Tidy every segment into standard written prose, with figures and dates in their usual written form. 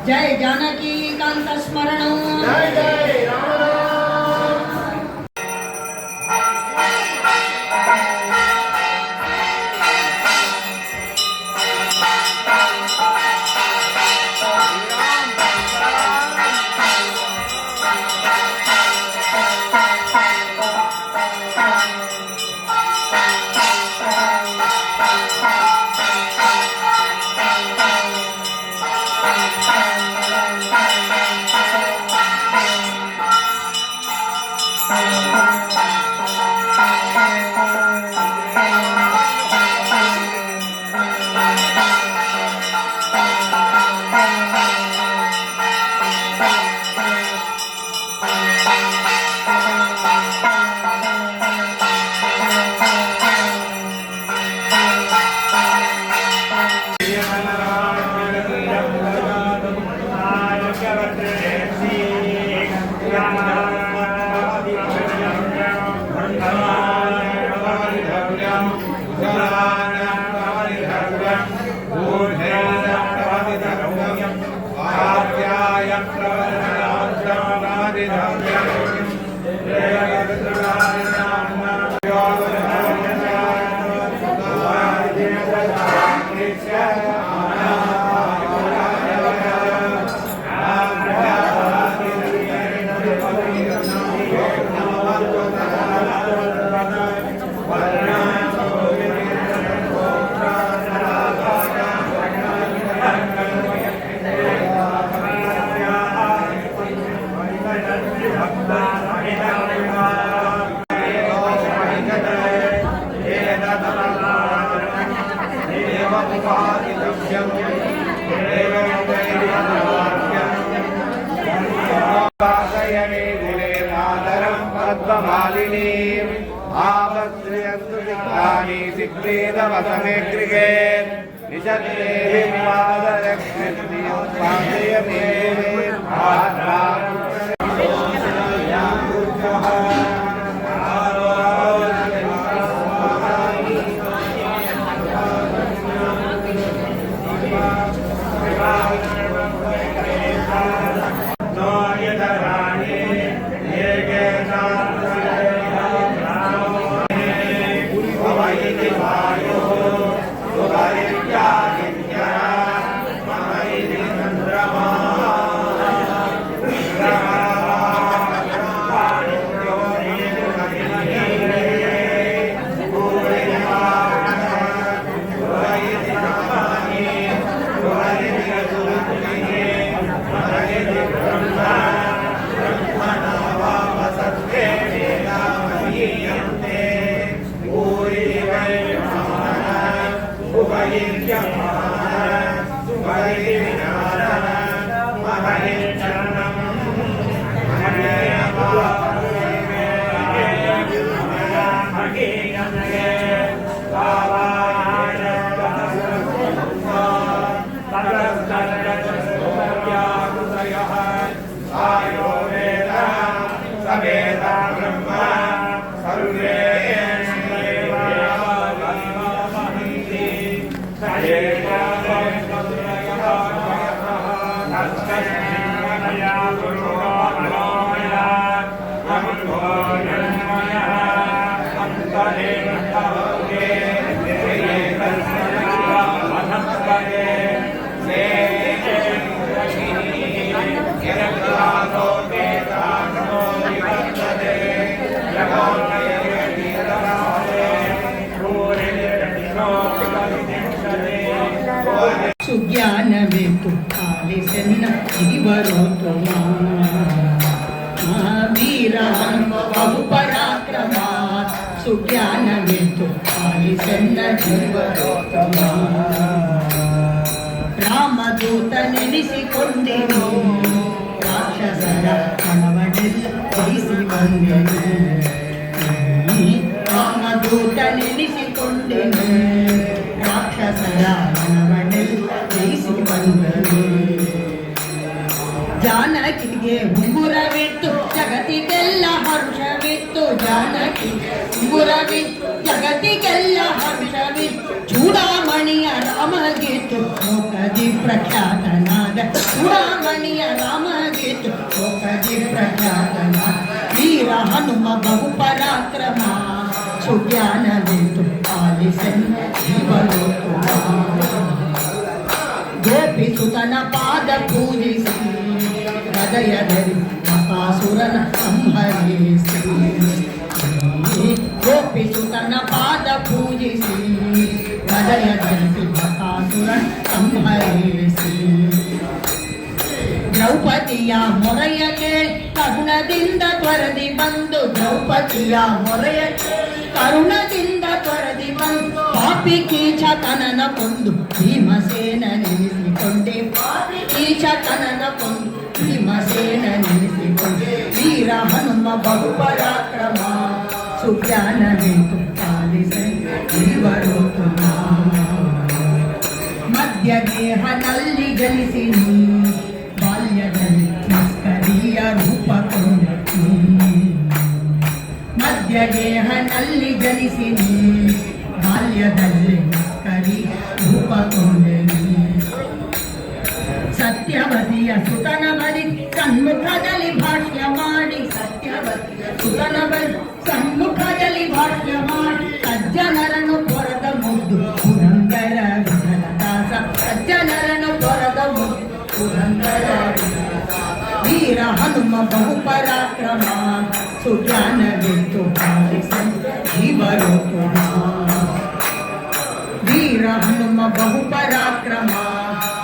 जय जानकी कांत स्मरण जय जय राम राम आवश्रयन्तु सिद्धानि सिद्धेदवसमे गृहे निषद्देहि पादरक्षिणीयोत्पादयमे ಸುಜ್ಞಾನವೆಂತು ಪಾಲಿಸೆನ್ನ ಇರುವರು ವೀರ ಬಹು ಪರಾಕ್ರಮ ಸುಜ್ಞಾನವೆಂತು ಪಾಲಿಸೆನ್ನ ಇರುವರು ರಾಮದೂತನೆನಿಸಿಕೊಂಡೆನು ರಾಕ್ಷಸರ ಕಣವನೆಲ್ಲ ಜಯಿಸಿ ಬಂದೆನು ರಾಮದೂತನೆನಿಸಿಕೊಂಡೆನು ರಾಕ್ಷಸರ ಕಣವನೆಲ್ಲ ಜಯಿಸಿ ಬಂದನು ಜಾನಕಿಗೆ ಉಂಗುರವಿತ್ತು ಜಗತ್ತಿಗೆಲ್ಲ ಹರ್ಷವಿತ್ತು ಜಾನಕಿಗೆ ಉಂಗುರವಿತ್ತು ಜಗತ್ತಿಗೆಲ್ಲ ಹರ್ಷವಿತ್ತು ಚೂಡಾಮಣಿಯ ರಾಮಗಿತ್ತು ಲೋಕದಿ ಪ್ರಖ್ಯಾತನಾದ ಚೂಡಾಮಣಿಯ ರಾಮಗಿತ್ತು ಲೋಕದಿ ಪ್ರಖ್ಯಾತನಾದ ವೀರ ಹನುಮ ಬಹು ಪರಾಕ್ರಮ ಸುಜ್ಞಾನವಿತ್ತು ಪಾಲಿಸೆನ್ನ ಜೀವಲೋಕ ಗೋಪಿಸುತನ ಪಾದ ಪೂಜಿಸಿ ಹೃದಯದಲ್ಲಿ ಬಕಾಸುರನ ಸಂಹರಿಸಿ ಗೋಪಿಸುತನ ಪಾದ ಪೂಜಿಸಿ ಹೃದಯದಲ್ಲಿ ಬಕಾಸುರನ ಸಂಹರಿಸಿ ದ್ರೌಪದಿಯ ಮೊರೆಯ ಕೇಳಿ ಕರುಣದಿಂದ ತ್ವರದಿ ಬಂದು ದ್ರೌಪದಿಯ ಮೊರೆಯ ಕರುಣದಿಂದ ತೊರೆದಿ ಬಂದು ಪಾಪಿ ಕೀಚಕನನ ಕೊಂದು ಭೀಮಸೇನ ನೆನೆಸಿಕೊಂಡೆ ಪಾಪಿ ಕೀಚಕನನ ಕೊಂದು ಭೀಮಸೇನ ನೆನೆಸಿಕೊಂಡೆ ವೀರ ಹನುಮ ಬಹುಪರಾಕ್ರಮ ಸುಜ್ಞಾನವೆಂದು ಪಾಲಿಸೆ ಇವರು ಮಧ್ಯ ದೇಹದಲ್ಲಿ ಜನಿಸಿ ಬಾಲ್ಯದಲ್ಲಿ ಮಸ್ಕರಿಯ ರೂಪ ಕೊಂಡಿ ಮಧ್ಯ ದೇಹದಲ್ಲಿ ಜನಿಸಿ ಬಾಲ್ಯದಲ್ಲಿ ಮಸ್ಕರಿ ರೂಪ ಕೊಂಡೆ ಸತ್ಯವತಿಯ ಸುತನ ಬಲಿ ಸನ್ಮುಖದಲ್ಲಿ ಭಾಷ್ಯ ಮಾಡಿ ಸತ್ಯವತಿಯ ಸುತನ ಬಲಿ ಸನ್ಮುಖದಲ್ಲಿ ಭಾಷ್ಯ ಮಾಡಿ ಸಜ್ಜನರನ್ನು ಪೊರದ ಮುದ್ದು ಪುರಂದರ ವಿಠಲದಾಸ ಸಜ್ಜನರನ್ನು ಪೊರದ ಮುದ್ದು ಪುರಂದರ ವೀರ ಹನುಮ ಬಹುಪರಾಕ್ರಮ ಸುಜ್ಞಾನವೆಂದು ಪಾಲಿಸ ಜೀವರು ವೀರ ಹನುಮ ಬಹುಪರಾಕ್ರಮ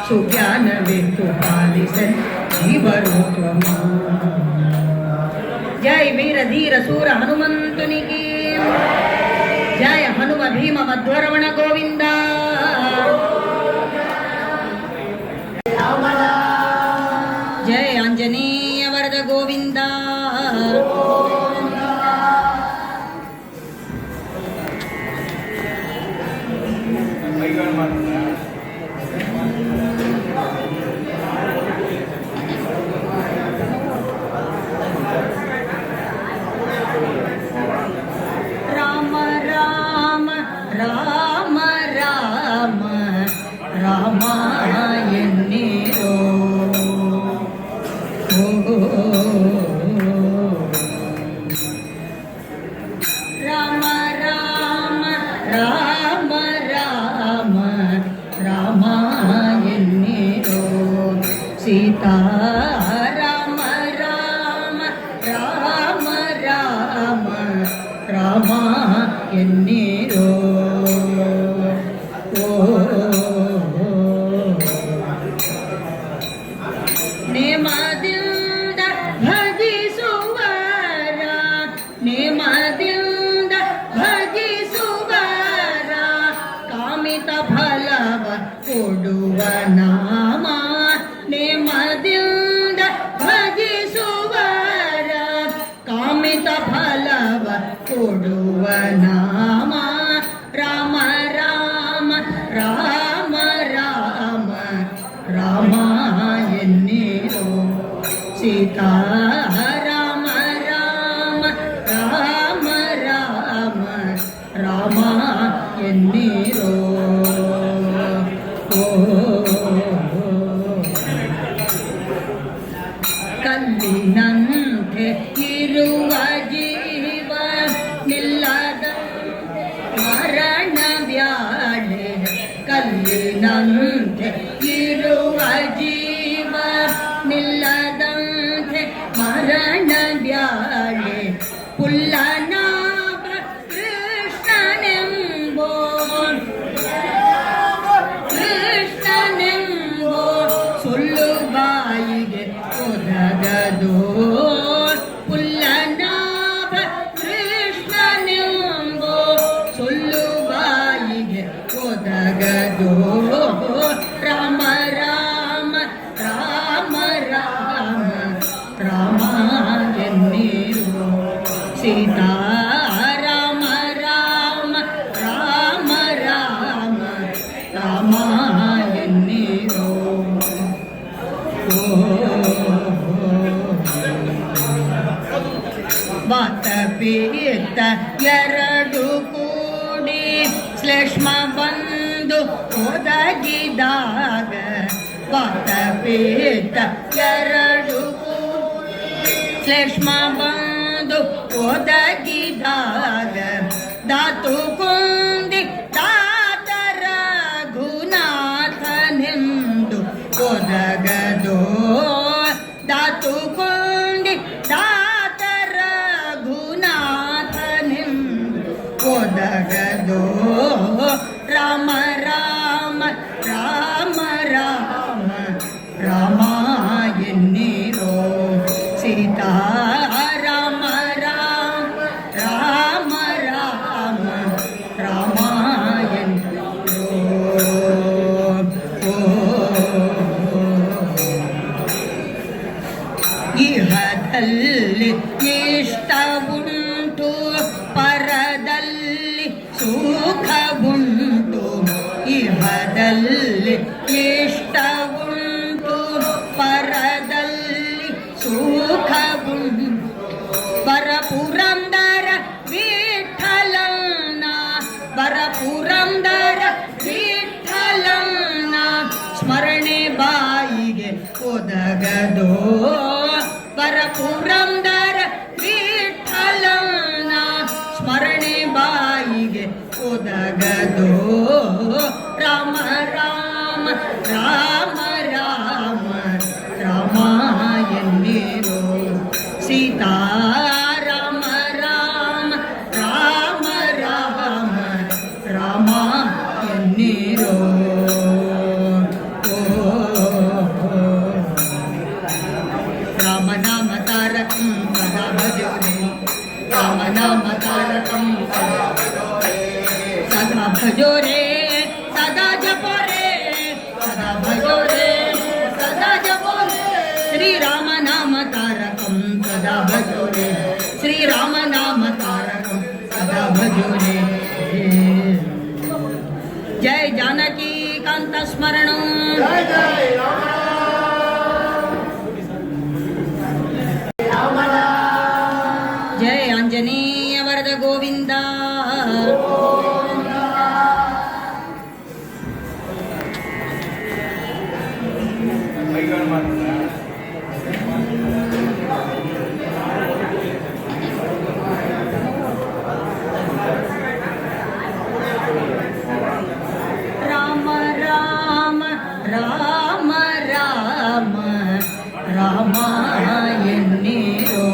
ಸುಜ್ಞಾನವೆಂದು ಪಾಲಿಸ ಜೀವರು ಜೈ ವೀರ ಧೀರ ಸೂರ ಹನುಮಂತನಿಗೆ ಜಯ ಹನುಮ ಭೀಮ ಮಧ್ವರಮಣ ಗೋವಿಂದ ಜಯ ಆಂಜನೇಯ ವರದ ಗೋವಿಂದ ರಾಮ ರಾಮ ರಾಮ ರಾಮ ರಾಮ ಎನ್ನಿರೋ ರಾಮ ರಾಮ ರಾಮ ರಾಮ ರಾಮ ಎನ್ನಿರೋ ಸೀತಾ ರಾಮ ರಾಮ ರಾಮ ರಾಮ ರಾಮ ಎನ್ನಿರೋ ನೇಮದಿಂದ ಭಜಿಸುವರ ನೇಮದಿಂದ ಭಜಿಸುವರ ಕಾಮಿತ ಫಲವ ಕೊಡುವ ನಾಮ ನೇಮದಿಂದ ಭಜಿಸುವರ ಕಾಮಿತ ಫಲವ ಕೊಡುವ ನಾಮ ರಾಮ ರಾಮ ರಾಮ ರಾಮ ರಾಮ ಎನ್ನಿರೋ ಸೀತಾ ರಾಮ ರಾಮ ರಾಮ ರಾಮ ರಾಮ ಎನ್ನಿರೋ ಕಲ್ಲಿನಂತೆ ಇರುವ ಜೀವ ನಿಲ್ಲದ ಮರಣ ಬ್ಯಾಳೆ ಕಲ್ಲಿನಂತೆ ಇರುವ ಜೀವ ನಿಲ್ಲದಂತೆ ಮರಣ ಬ್ಯಾಳೆ ಪುಲ್ಲನಾಭ ಕೃಷ್ಣನೆಂಬೋ ಕೃಷ್ಣನೆಂಬೋ ಸುಳ್ಳು ಬಾಯಿಗೆ ಒದಗದೋ ಪುಲ್ಲನಾಭ ಕೃಷ್ಣನೆಂಬೋ ಸುಳ್ಳು ಬಾಯಿಗೆ ಒದಗದೋ ರಾಮ ರಾಮ ರಾಮ ರಾಮ ರಾಮ ಎನ್ನಿರೋ ಸೀತಾ ರಾಮ ರಾಮ ರಾಮ ರಾಮ ರಾಮ ಎನ್ನಿರೋ ವಾತ ಪೀತ ಎರಡು ಕೂಡಿ ಶ್ಲೇಷ್ಮ ಬಂದು ಒದಗಿದಾಗ ವಾತ ಪೀತ ಎರಡು ಶ್ಲೇಷ್ಮ ಬಂದು ಒದಗಿದಾಗ ಧಾತು ಕುಂದಿ ತಾತರ ಗುನಾಥನೆಂದು ಒದಗದೋ ಧಾತು ಕುಂದಿ ತಾತರ ಗುನಾಥನೆಂದು ಒದಗದೋ ರಾಮ ರಾಮ ರಾಮ ರಾಮ ರಾಮ ಎನ್ನಿರೋ ಸೀತಾ ರಾಮ ರಾಮ ವರಪುರಂದರ ವಿಠಲನ ವರಪುರಂದರ ವಿಠಲನ ಸ್ಮರಣೆ ಬಾಯಿಗೆ ಒದಗದೋ ವರಪುರಂದರ ವಿಠಲನ ಸ್ಮರಣೆ ಬಾಯಿಗೆ ಒದಗದೋ ರಾಮ ರಾಮ ರಾಮ ರಾಮ ರಾಮ ಎನ್ನಿರೋ ಸೀತಾ ರಾಮ ರಾಮ ರಾಮ ರಾಮ ರಾಮ ಎನ್ನಿರೋ ರಾಮ ನಾಮ ತಾರಕಂ ಸದಾ ಭಜೋ ರೇ ರಾಮ ನಾಮ ತಾರಕಂ ಸದಾ ಭಜೋ ರೇ ಸದಾ ಜಪೋ ರೇ ಸದಾ ಭಜೋ ರೇ ಸದಾ ಜಪೋ ರೇ ಶ್ರೀ ರಾಮ ನಾಮ ತಾರಕಂ ಸದಾ ಭಜೋ ರೇ ಶ್ರೀ ರಾಮ ನಾಮ ತಾರಕಂ ಸದಾ ಭಜೋ ರೇ जय जानकी कांत स्मरण जय आंजनेय वरद गोविंद राम राम राम राम राम एन्निरो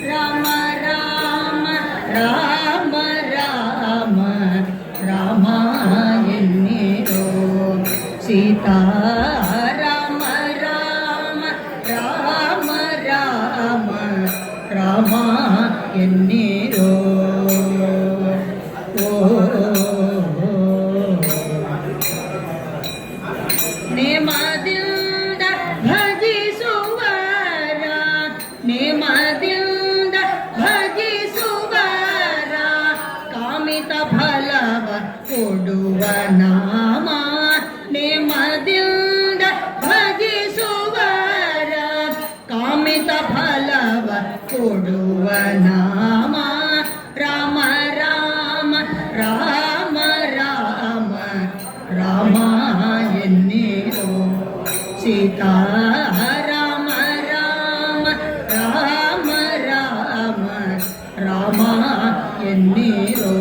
राम राम राम राम राम एन्निरो सीता राम राम राम राम राम ಎನ್ನಿರೋ ನೇಮದಿಂದ ಭಜಿಸುವರ ನೇಮದಿಂದ ಭಜಿಸುವರ ಕಾಮಿತ ಫಲವ ಕೊಡುವ ನಾಮ ನೇಮದಿಂದ ಭಜಿಸುವರ ಕಾಮಿತ ಫಲವ ಕೊಡುವ ನಾಮ ರಾಮ ರಾಮ ರಾಮ ರಾಮ ರಾಮ ಎನ್ನಿರೋ ಸೀತಾ ರಾಮ ರಾಮ ರಾಮ ರಾಮ ರಾಮ ಎನ್ನಿರೋ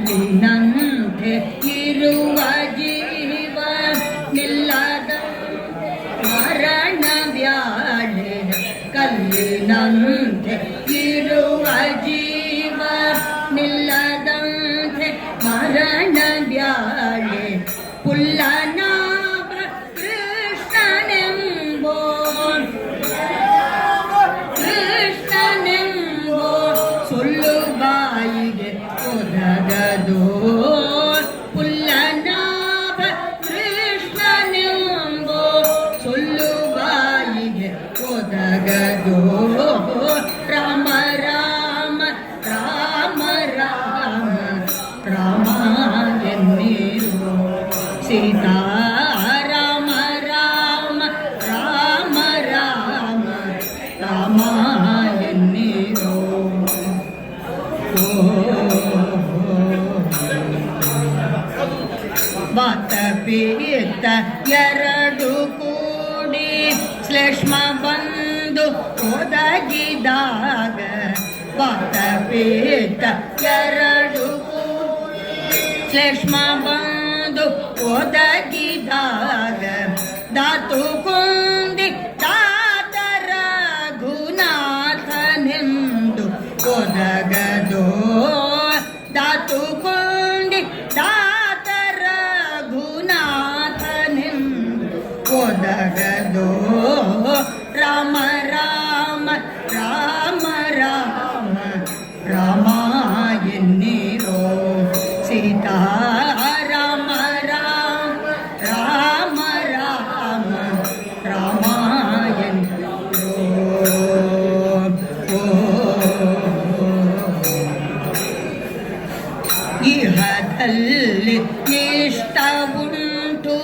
ಕಲ್ಲಿನಂತೆ ಇರುವ ಜೀವ ನಿಲ್ಲದ ಮರಣ ಬ್ಯಾಳೆ ಕಲ್ಲಿನಂತೆ ಇರುವ ಜೀವ ನಿಲ್ಲದಂತೆ ಮರಣ ಬ್ಯಾಳೆ ಪುಲ್ಲನಾಭ ಕೃಷ್ಣನೆಂಬೋ ಕೃಷ್ಣನೆಂಬೋ ಸುಳ್ಳು ಬಾಯಿಗೆ ಒದಗದೋ ಪುಲ್ಲನಾಭ ಕೃಷ್ಣನೆಂಬೋ ಸುಳ್ಳು ಬಾಯಿಗೆ ಒದಗದೋ ರಾಮ ರಾಮ ರಾಮ ರಾಮ ರಾಮ ಎನ್ನಿರೋ ಸೀತಾ ರಾಮ ರಾಮ ರಾಮ ರಾಮ ರಾಮ ಎನ್ನಿರೋ ವಾತ ಪೀತ ಎರಡು ಕೂಡಿ ಶ್ಲೇಷ್ಮ ಬಂದು ಒದಗಿದಾಗ ವಾತ ಪೀತ ಎರಡು ಕೂಡಿ ಶ್ಲೇಷ್ಮ ಬಂದು ಒದಗಿದಾಗ ಧಾತು ಕುಂದಿ ದಾತರ ಗುನಾಥನೆಂದು ಒದಗದೋ ಧಾತು ಕುಂದಿ ದಾತರ ಗುನಾಥನೆಂದು ಒದಗದೋ ರಾಮ ರಾಮ ರಾಮ ರಾಮ ರಾಮ ಎನ್ನಿರೋ ಸೀತಾ ರಾಮ ರಾಮ ರಾಮ ರಾಮ ರಾಮ ಎನ್ನಿರೋ ಇಹದಲ್ಲಿ ಇಷ್ಟವುಂಟು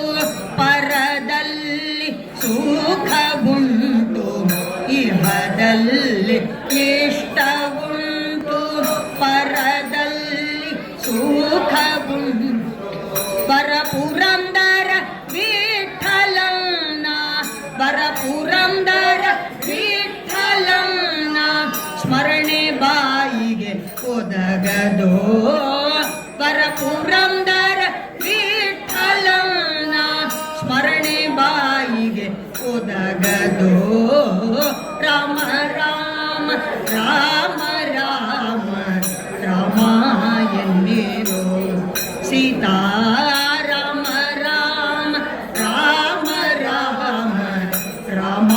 ಪರದಲ್ಲಿ ಸುಖವುಂಟು ಇಹದಲ್ಲಿ ಇಷ್ಟವುಂಟು ಪರದಲ್ಲಿ ಸುಖವುಂಟು ಪರಪುರಂದರ ವಿಠಲನ ಪರಪುರಂದರ ವಿಠಲನ ಸ್ಮರಣೆ ಬಾಯಿಗೆ ಒದಗದೋ ಪರಪುರಂದರ ವಿಠಲನ ಸ್ಮರಣೆ ಬಾಯಿಗೆ ಒದಗದೋ ರಾಮ ರಾಮ ರಾಮ ರಾಮ ರಾಮ ಎನ್ನಿರೋ ಸೀತಾ ರಾಮ ರಾಮ ರಾಮ ರಾಮ ರಾಮ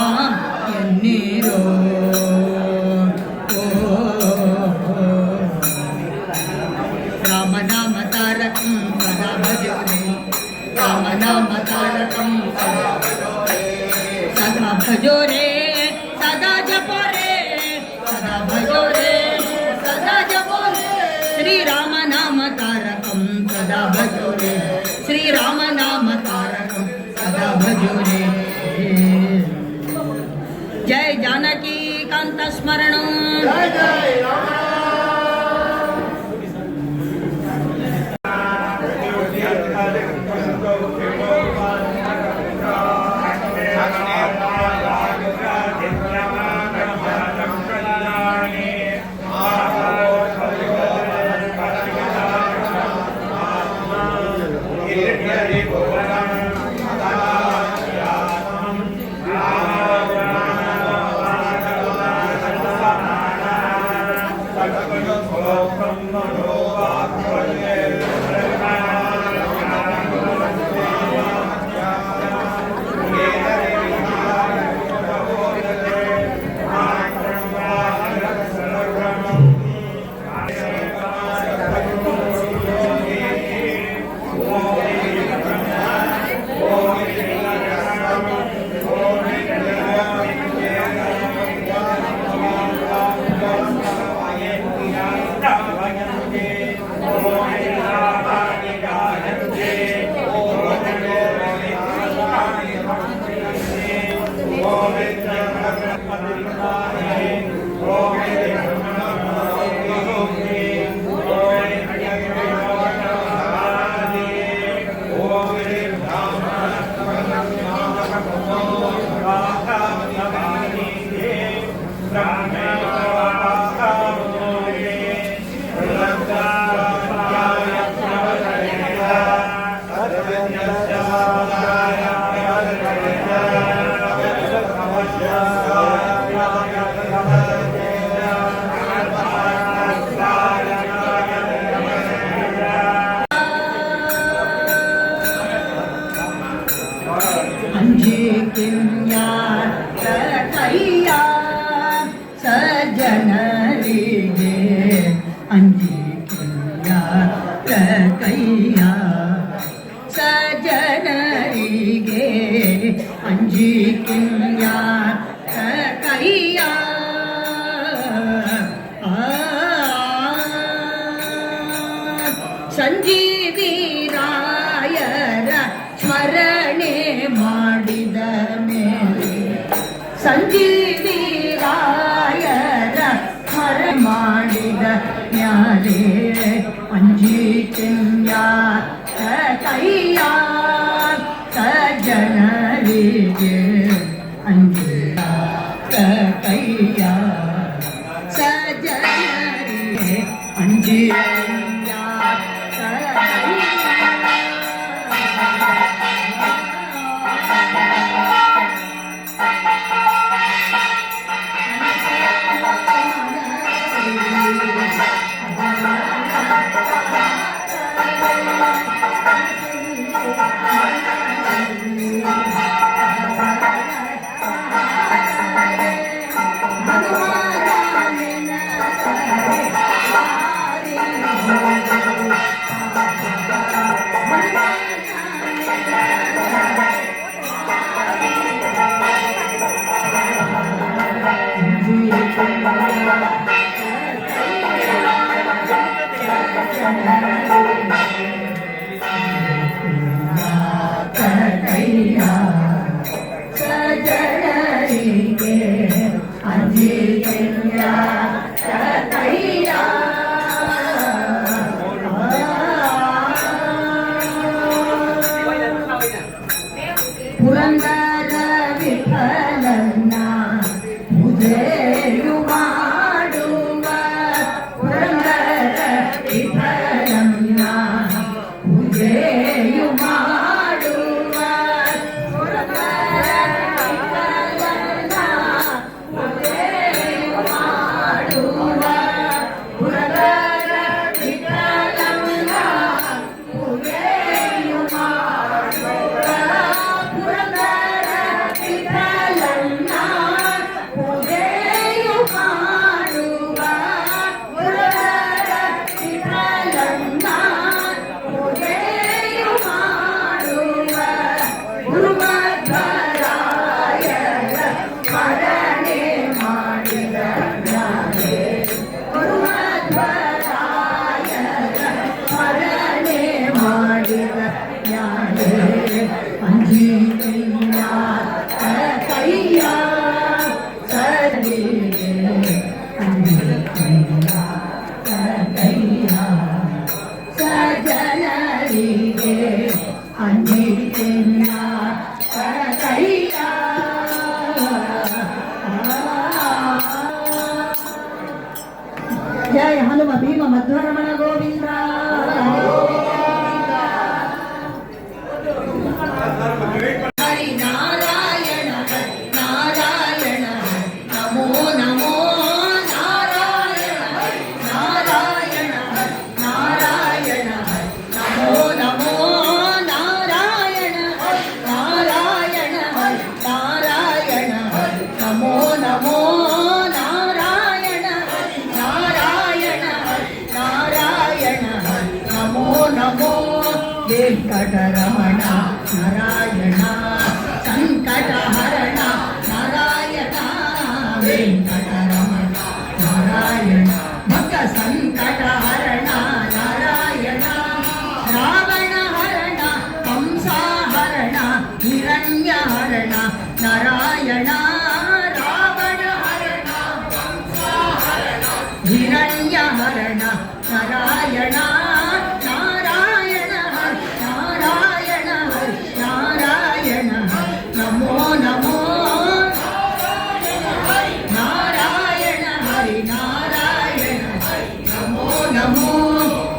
ಎನ್ನಿರೋ ರಾಮ ನಾಮ ತಾರಕಂ ಸದಾ ಭಜೋರೆ ರಾಮ ನಾಮ ತಾರಕಂ ಸದಾ ಭಜೋರೆ ಸದಾ ಜಪೋರೆ ಸದಾ ಭಜೋರೆ ಸದಾ ಜಪೋರೆ ಶ್ರೀರಾಮ ನಾಮ ತಾರಕಂ ಸದಾ ಭಜೋರೆ ಶ್ರೀರಾಮ ನಾಮ ತಾರಕಂ ಸದಾ ಭಜೋರೆ ಜಯ ಜಾನಕಿ ಕಾಂತ ಸ್ಮರಣಂ ಕೈಯ ಸಜ್ಜನರಿಗೆ ಅಂಜಿಕೆಯ ಕೈಯ ಸಜ್ಜನರಿಗೆ ಅಂಜಿಕೆಯ ಕೈಯ ಸಂಜೀವಿ ರಾಯರ ಸ್ಮರಣೆ ಮಾಡಿದ ಮೇಲೆ ಸಂಜೀವಿ ರಾಯರ ಸ್ಮರಣೆ ಮಾಡಿದ ಮ್ಯಾಲೆ ಅಂಜಿಕೆಯ ಕೈಯ ಸಜ್ಜನರಿಗೆ ಅಂಜಿಯ ಕೈಯ ಸಜ್ಜನರಿಗೆ ಅಂಜಿಯ ಪುರಂದರ ವಿಠಲನ್ನ ಪೂಜೆಯು ಮಾಡುವ ಪುರಂದರ ವಿಠಲನ್ನ ಪೂಜೆಯು ಮಾಡುವ ಪುರಂದರ ವಿಠಲನ್ನ ಪೂಜೆಯು ಮಾಡುವ ಪುರಂದರ ವಿಠಲನ್ನ ಪೂಜೆಯು ಮಾಡುವ ಪುರಂದರ ವಿಠಲನ್ನ ಪೂಜೆಯು ಮಾಡುವ ಪುರಂದರ ವಿಠಲನ್ನ ಪೂಜೆಯು ಮಾಡುವ ಗುರುಮಧ್ವರಾಯರ ಸ್ಮರಣೆ ಮಾಡಿದ ಜ್ಞಾನೇ ಗುರುಮಧ್ವರಾಯರ ಸ್ಮರಣೆ ಮಾಡಿದ ಜ್ಞಾನೇ ಅಂಜೀನ ಕೈಯ ಸರಿಗೆ ಅಂಜೀನ ಕೈಯ ಸಜನರಿಗೆ ಅಂಜೀನ ಕೈಯ ಜಯ ಹನುಮ ಭೀಮ ಮಧ್ವರಮಣ ಗೋವಿಂದ ಹರಿನಾರಾಯಣ ನಾರಾಯಣ ನಮೋ ನಮೋ ನಾರಾಯಣ ನಾರಾಯಣ ನಾರಾಯಣ ನಮೋ ನಮೋ ನಾರಾಯಣ ನಾರಾಯಣ ನಾರಾಯಣ ನಮೋ ನಮೋ ನಾರಾಯಣ ನಾರಾಯಣ ನಾರಾಯಣ ನಮೋ ನಮೋ ವೆಂಕಟರಮಣ ನಾರಾಯಣ ಸಂಕಟಹರಣ ನಾರಾಯಣ ವೆಂಕಟರಮಣ ನಾರಾಯಣ ಭಕ್ತ ಸಂಕಟಹರಣ ನಾರಾಯಣ ರಾವಣ ಹರಣ ಕಂಸಹರಣ ಹಿರಣ್ಯಹರಣ ನಾರಾಯಣ ರಾವಣ ಹರಣ ಕಂಸಹರಣ ಹಿರಣ್ಯಹರಣ ನಾರಾಯಣ ನಾರಾಯಣ ನಾರಾಯಣ ನಾರಾಯಣ ನಮೋ ನಮೋ ನಾರಾಯಣ ಹರಿ ನಾರಾಯಣ ನಮೋ ನಮೋ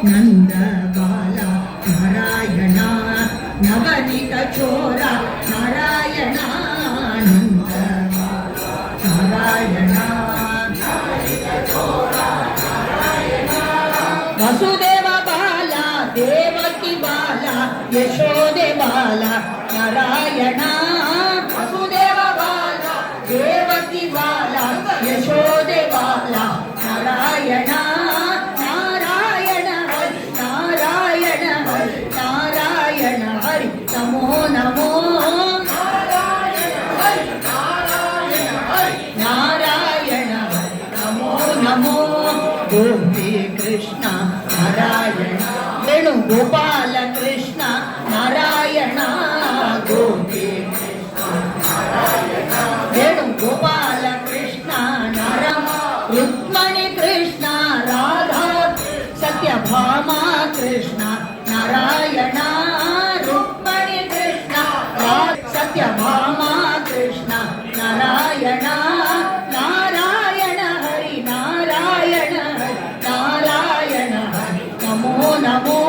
ನಂದ ಬಾಲ ನಾರಾಯಣ ನವನಿತ ಚೋರ ನಾರಾಯಣ ನಂದ ಬಾಲ ನಾರಾಯಣ ವಸುದೇವ ಬಾಲ ದೇವಕಿ ಬಾಲ ಯಶೋದೆ ಬಾಲ ನಾರಾಯಣ ವಸುದೇವ ಬಾಲ ದೇವಕಿ ಬಾಲ ಯಶೋದೆ ಬಾಲ ನಾರಾಯಣ ನಾರಾಯಣ ಹರಿ ನಾರಾಯಣ ಹರಿ ನಾರಾಯಣ ಹರಿ ನಮೋ ನಮೋ ನಾರಾಯಣ ಹರಿ ನಮೋ ನಮೋ ಗೋಪಿ ಕೃಷ್ಣ ನಾರಾಯಣ ವೇಣು ಗೋಪಾಲ ಕೃಷ್ಣ ನಾರಾಯಣ ಗೋಪಿ ವೇಣು ಗೋಪಾಲ ಕೃಷ್ಣ ನಾರಾಯಣ ರುಕ್ಮಣಿ ಕೃಷ್ಣ ರಾಧಾ ಸತ್ಯಭಾಮ ಕೃಷ್ಣ ನಾರಾಯಣ ರುಕ್ಮಣಿ ಕೃಷ್ಣ ಸತ್ಯಭಾಮ ಕೃಷ್ಣ ನಾರಾಯಣ ನಾರಾಯಣ ಹರಿ ನಾರಾಯಣ ಹರಿ ನಾರಾಯಣ ಹರಿ ನಮೋ ನಮೋ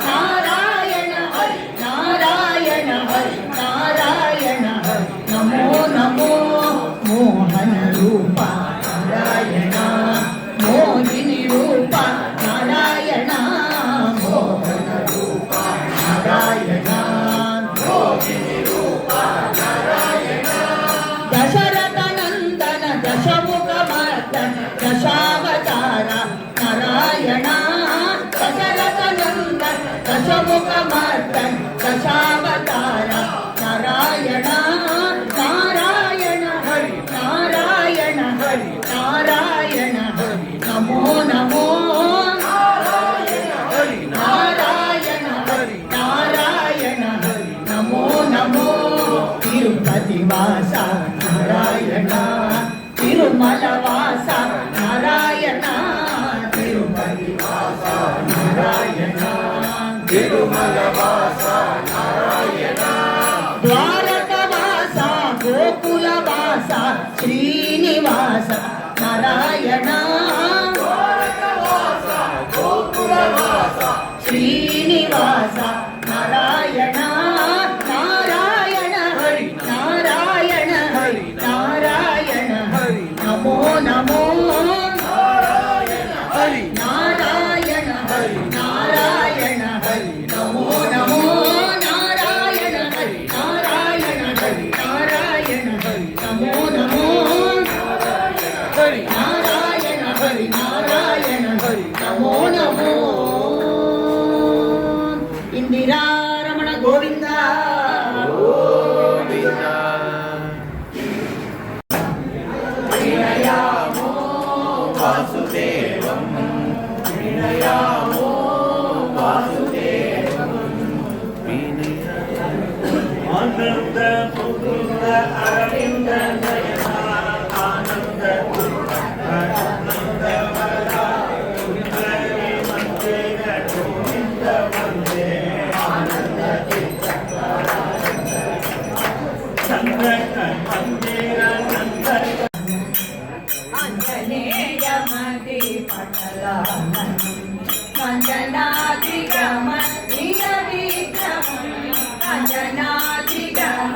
ನಾರಾಯಣ ಹರಿ ನಾರಾಯಣ ಹರಿ ನಾರಾಯಣ ಹರಿ ನಮೋ ನಮೋ ಮೋಹನ ರೂಪ ನಾರಾಯಣ ಮೋಹಿನಿ ರೂಪ ನಾರಾಯಣ ಮೋಹನ ರೂಪ ನಾರಾಯಣ ಮೋಹಿನಿ ರೂಪ ನಾರಾಯಣ ದಶರಥ ನಂದನ ದಶಮುಖ ಮರ್ದನ ದಶಾವತಾರ ನಾರಾಯಣ ದಶರಥ ನಂದನ ದಶಮುಖ ಮರ್ದನ ದಶಾವತಾರ ನಾರಾಯಣ ನಾರಾಯಣ ಹರಿ ನಾರಾಯಣ ಹರಿ ನಾರಾಯಣ ಹರಿ ನಮೋ ನಮೋ ನಾರಾಯಣ నివాస నారాయణ తిరుమల వాస నారాయణ తిరుపతి వాస నారాయణ తిరుమల వాస నారాయణ ద్వారక వాస గోకుల వాస శ్రీనివాస నారాయణ ద్వారక వాస గోకుల వాస శ్రీనివాస నారాయణ నారాయణ హరి నారాయణ హరి నారాయణ హరి నమో నమో నారాయణ హరి నారాయణ హరి నారాయణ హరి నమో నమో నారాయణ హరి నారాయణ హరి నారాయణ హరి నమో నమో హరి నారాయణ హరి నారాయణ హరి నమో నమో ఇందిరా రమణ గోవింద గోవింద వినయామో వాసుదేవం వినయామో వాసుదేవం ఆనంద ముకుంద అరవింద నయన ఆనంద ఆనంద వర సుందరి మందిర గోవింద వందే ఆనంద సంగత మందిర నంద అంజనేయమది పటలానం అంజనాదిగమనీయ విగ్రహం అంజనాదిగమనీయ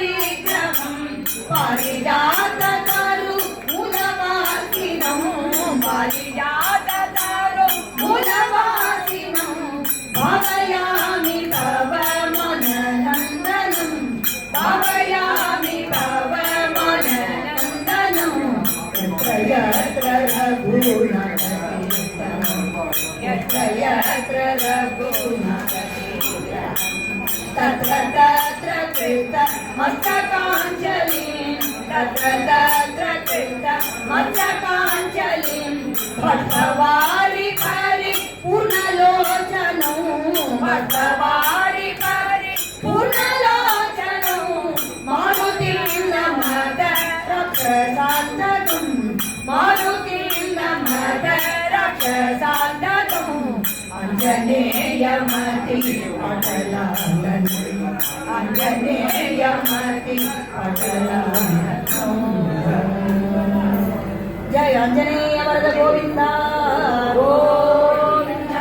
విగ్రహం పారిజాతకరు మూలవాసినం పారిజాతకరు మూలవాసినం భావయామి తవ మననందనం భావయామి తవ మననందనం యత్ర రఘునాథకీర్తనం యత్ర రఘునాథకీర్తనం తత్ర తత్ర కృత మస్తకాంజలిం తత్ర తత్ర కృత మస్తకాంజలిం భక్తవారి పరి పూర్ణలోచనం భక్తవారి పరి పూర్ణలోచనం మారుతి నమద రక్షసాంతకం మారుతి నమద రక్షసాంతకం అంజనేయమతి అటలానం అంజనేయమతి అటలానం జయ ఆంజనేయ వరద గోవింద గోవింద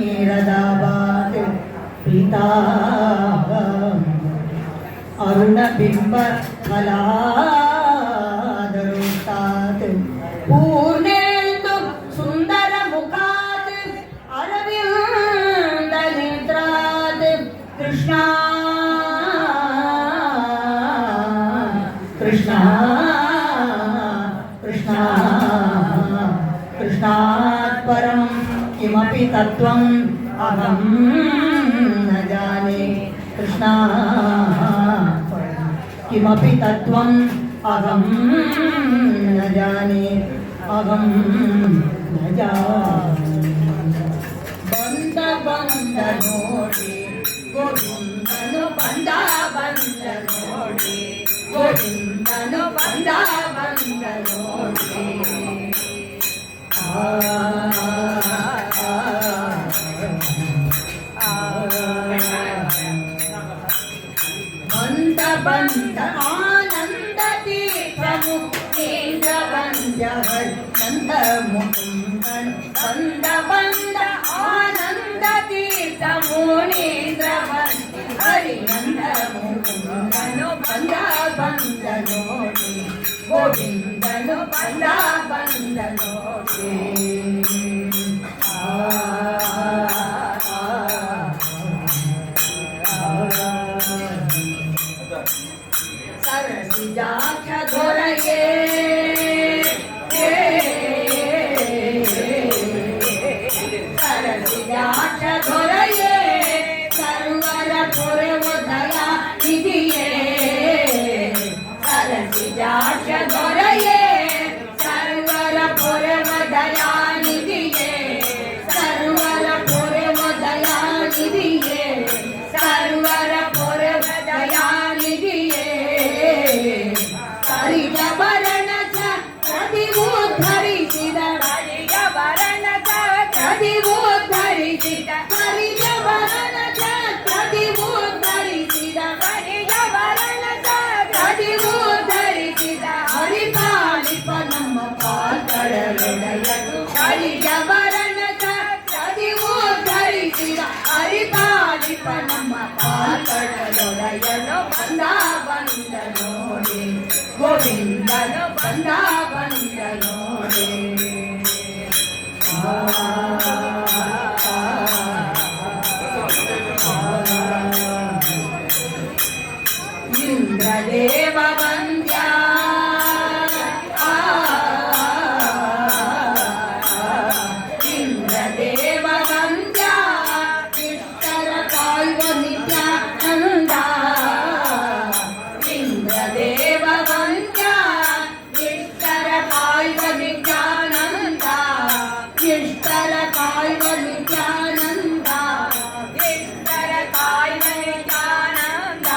नवनीरदाबाद पिता अरुणबिंब फलादरुतात् पूर्णेन्दु सुंदर मुखात् अरविंद नेत्रात् कृष्णा कृष्णा कृष्णा कृष्णात् परं किमपि तत्त्वम् अहं न जाने कृष्णात् परं किमपि तत्त्वम् अहं न जाने अहं न जाने बन्द बन्द नोडि गोविन्दनु बन्द बन्द नोडि गोविन्दनु बन्द बन्द नोडि बन्द बन्द आनन्द तीर्थमु केन्द्र वन्द्य नन्द मुकुन्दन् बन्द बन्द आनन्द तीर्थमु नेन्द्र वन्द्य हरि नन्द मुकुन्दनु बन्द बन्द नोडि गोविन्दनु बन्द बन्द नोडि सरसिजाक्ष धोरये सरसिजाक्ष धोरये सर्वर धोरे वो दया ಉದ್ಧರಿಸಿದ ಹರಿಯವರನ ಛತ್ರದಿ ಉದ್ಧರಿಸಿದ ಹರಿಯವರನ ಛತ್ರದಿ ಉದ್ಧರಿಸಿದ ಹರಿಪಾಲಿಪ ನಮ್ಮ ಪಾಲ್ಕಡಲೊಡೆಯನು ಹರಿಯವರನ ಛತ್ರದಿ ಉದ್ಧರಿಸಿದ ಹರಿಪಾಲಿಪ ನಮ್ಮ ಪಾಲ್ಕಡಲೊಡೆಯನು ಬಂದ ಬಂದ ನೋಡಿ ಗೋವಿಂದನು ಬಂದ ಬಂದ ನೋಡಿ ಇಂದ್ರದೇವ ವಂದ್ಯ ಇಂದ್ರದೇವ ವಂದ್ಯ ಇಷ್ಟರ ಕಾಯುವ ನಿತ್ಯಾನಂದ ಇಂದ್ರದೇವ ವಂದ್ಯ ಇಷ್ಟರ ಕಾಯುವ ನಿತ್ಯಾನಂದ ಇಷ್ಟರ ಕಾಯುವ ನಿತ್ಯಾನಂದ ಇಷ್ಟರ ಕಾಯುವ ನಿತ್ಯಾನಂದ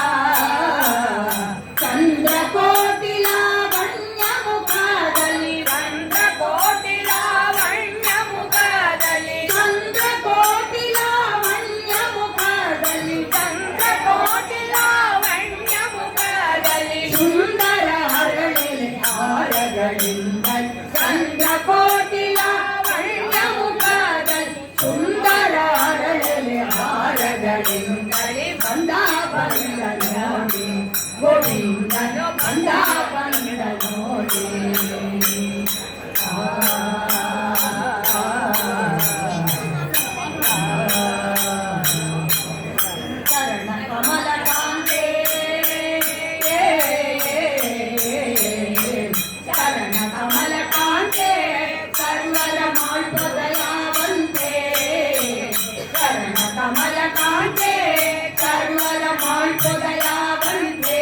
ಚಂದ್ರಕೋಟಿ ಲಾವಣ್ಯ ಮುಖದಲ್ಲಿ ಚಂದ್ರಕೋಟಿ ಲಾವಣ್ಯ ಮುಖದಲ್ಲಿ ಚಂದ್ರಕೋಟಿ ಲಾವಣ್ಯ ಮುಖದಲ್ಲಿ ಚಂದ್ರಕೋಟಿ ಲಾವಣ್ಯ ಮುಖದಲ್ಲಿ ಸುಂದರ ಹರಳೆಲೆ ಹಾರಗಳಿಂದ ಚಂದ್ರಕೋಟಿ ಲಾವಣ್ಯ ಮುಖದಲ್ಲಿ ಸುಂದರ ಹರಳೆಲೆ ಹಾರಗಳಿಂದಲೇ ಬಂದ ಬಂದ ನೋಡಿ ಗೋವಿಂದನು ಬಂದ ಬಂದ ನೋಡಿ ಚರಣ ಕಮಲ ಕಾಂತೆ ಚರಣ ಕಮಲ ಕಾಂತೆ ಸರ್ವರ ಮಾಳ್ಪದಯಾವಂತೆ ಚರಣ ಕಮಲ ಕಾಂತೆ ಸರ್ವರ ಮಾಳ್ಪದಯಾವಂತೆ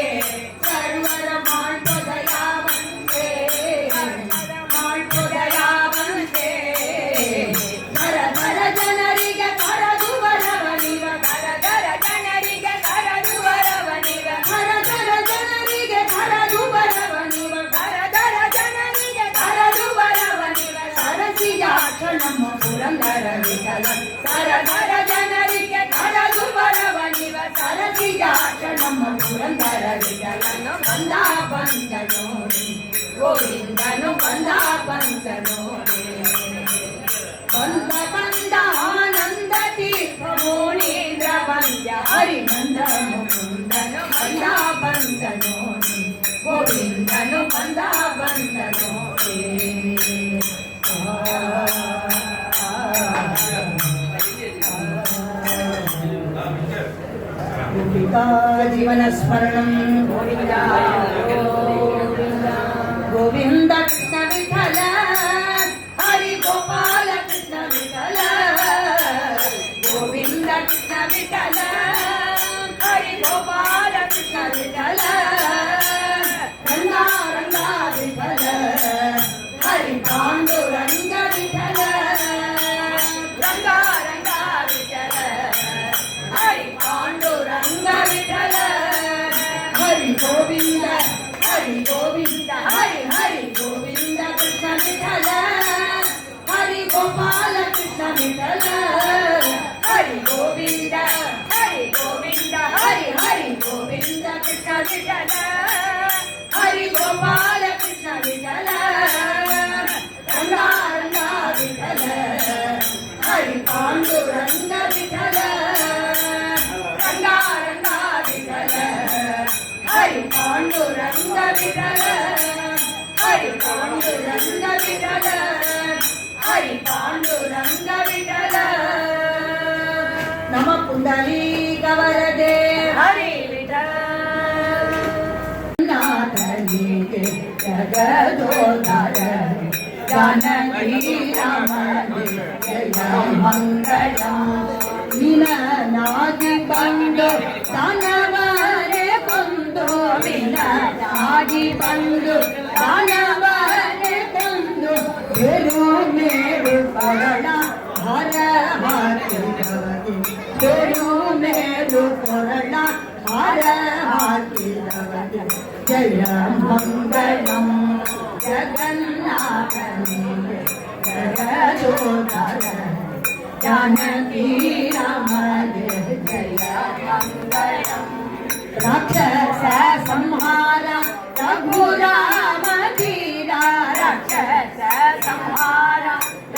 ಸರ್ವರ ಮಾಳ್ಪದಯಾವಂತೆ ಮಾಳ್ಪದಯಾವಂತೆ ಧರ ಧರ ಜನರಿಗೆ ಕರದು ಬರವನಿವ ಧರ ಧರ ಜನರಿಗೆ ಕರದು ಬರವನಿವ ಧರ ಧರ ಜನರಿಗೆ ಕರದು ಬರವನಿವ ಧರ ಧರ ಜನರಿಗೆ ಕರದು ಬರವನಿವ ಸರಸಿಜಾಕ್ಷ ನಮ್ಮ ಪುರಂದರ ವಿಠಲ ಧರ ಧರ ಜನರಿಗೆ ಕರದು ಬರವನಿವ ಸರಸಿಜಾಕ್ಷ ನಮ್ಮ ಪುರಂದರ ವಿಠಲನು ಬಂದ ಬಂದ ನೋಡಿ ಗೋವಿಂದನು ಬಂದ ಬಂದ ನೋಡಿ ಬಂದ ಬಂದ ಆನಂದ ತೀರ್ಥ ಮುನೀಂದ್ರ ವಂದ್ಯ ಹರಿನಂದ ಮುಕುಂದನು ಬಂದ ಬಂದ ನೋಡಿ ಗೋವಿಂದನು ಬಂದ ಬಂದ ನೋಡಿ ಗೋಪಿಕಾ ಜೀವನ ಸ್ಮರಣಂ ಗೋವಿಂದ ಗೋವಿಂದ ಕೃಷ್ಣ ವಿಠಲ ಹರಿ ಗೋಪಾಲ ಕೃಷ್ಣ ವಿಠಲ ಗೋವಿಂದ ಕೃಷ್ಣ ವಿಠಲ ಹರಿ ಗೋಪಾಲ ಕೃಷ್ಣ ವಿಠಲ ರಂಗ ರಂಗ ವಿಠಲ ಹರಿ ಪಾಂಡುರಂಗ ವಿಠಲ ರಂಗ ರಂಗ ವಿಠಲ ಹರಿ ಪಾಂಡುರಂಗ ವಿಠಲ ಹರಿ ಗೋವಿಂದ ಹರಿ ಗೋವಿಂದ ಹರಿ ಹರಿ ಗೋವಿಂದ ಕೃಷ್ಣ ವಿಠಲ ಹರಿ ಗೋಪಾಲ ಕೃಷ್ಣ ವಿಠಲ ಹರಿ ಗೋವಿಂದ ಹರಿ ಗೋವಿಂದ ಹರಿ ಹರಿ ಗೋವಿಂದ ಕೃಷ್ಣ ವಿಠಲ ಹರಿ ಗೋಪಾಲ ಕೃಷ್ಣ ವಿಠಲ ರಂಗ ರಂಗ ವಿಠಲ ಹರಿ ಪಾಂಡುರಂಗ ವಿಠಲ ರಂಗ ರಂಗ ವಿಠಲ ಹರಿ ಪಾಂಡುರಂಗ ವಿಠಲ ಹರಿ ಪಾಂಡುರಂಗ ವಿಠಲ ಹರಿ ಪಾಂಡುರಂಗ ವಿಠಲ ನಮ ಪುಂಡಲೀ ಗವರದೆ ಹರಿ ವಿಠಲ ನಾಥನಿಗೆ ಜಗದೋಧಾರ ಜಾನಕಿ ರಾಮನೇ ಜಯ ಮಂಗಳಂ ನಿನನಾಗಿ ಬಂದು ದಾನವರೇ ಕೊಂದು ನಿನನಾಗಿ ಬಂದು ದಾನವರೇ ಕೊಂದು ಬೇರು ಮೇರು ಕೊರಳ ಹರ ಹಾಕಿದವಗೆ ಬೇರು ಮೇರು ಕೊರಳ ಹರ ಹಾಕಿದವಗೆ ಜಯ ಮಂಗಳಂ ಜಗನ್ನಾಥನಿಗೆ ಜಗದೋಧಾರ जानकी रामदे जय मंगलम राक्षस संहार रघुराम धीरा राक्षस संहार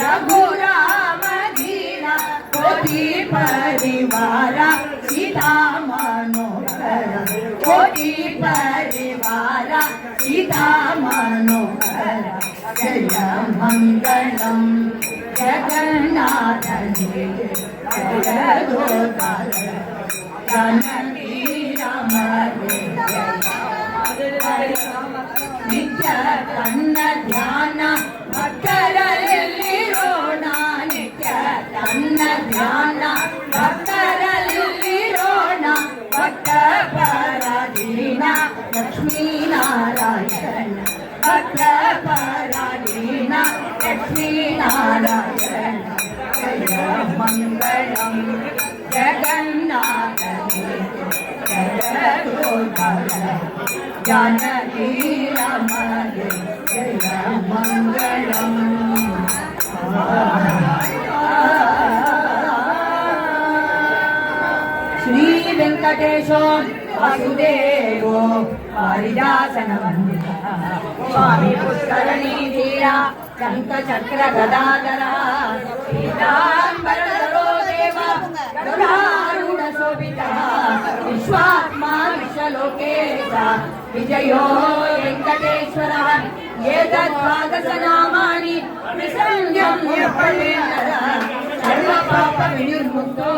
रघुराम धीरा कोटि परिवार सीता मनोहर कोटि परिवार सीता मनोहर जय मंगलम जगन्नाथ जगदोधार जानकी रामदे नित्य तन्न ध्यान ಭಕ್ತರಲ್ಲಿರೋಣ ನಿತ್ಯ ತನ್ನ ಧ್ಯಾನ ಭಕ್ತರಲ್ಲಿರೋಣ ಭಕ್ತ ಪರಾಧೀನ ಲಕ್ಷ್ಮೀನಾರಾಯಣ ಭಕ್ತ ಪರಾಧೀನ ಲಕ್ಷ್ಮೀನಾರಾಯಣ ಜಯ ಮಂಗಳಂ ಜಗನ್ನಾಥ ಜಗದೋಧಾರ जानकी रामदे जय मंगलम श्री वेंकटेशो वासुदेवो हरिदासनवन्दितः स्वामी पुष्करणी धीरा शंख चक्र गदाधर पीताम्बरधरो देव गरुडारूढ शोभितः विश्वात्मा विश्वलोकेश विजयो वेंकटेश्वरः एतद्वादशनामानि विसंज्ञं पठेन्नरः सर्वपाप विनिर्मुक्तो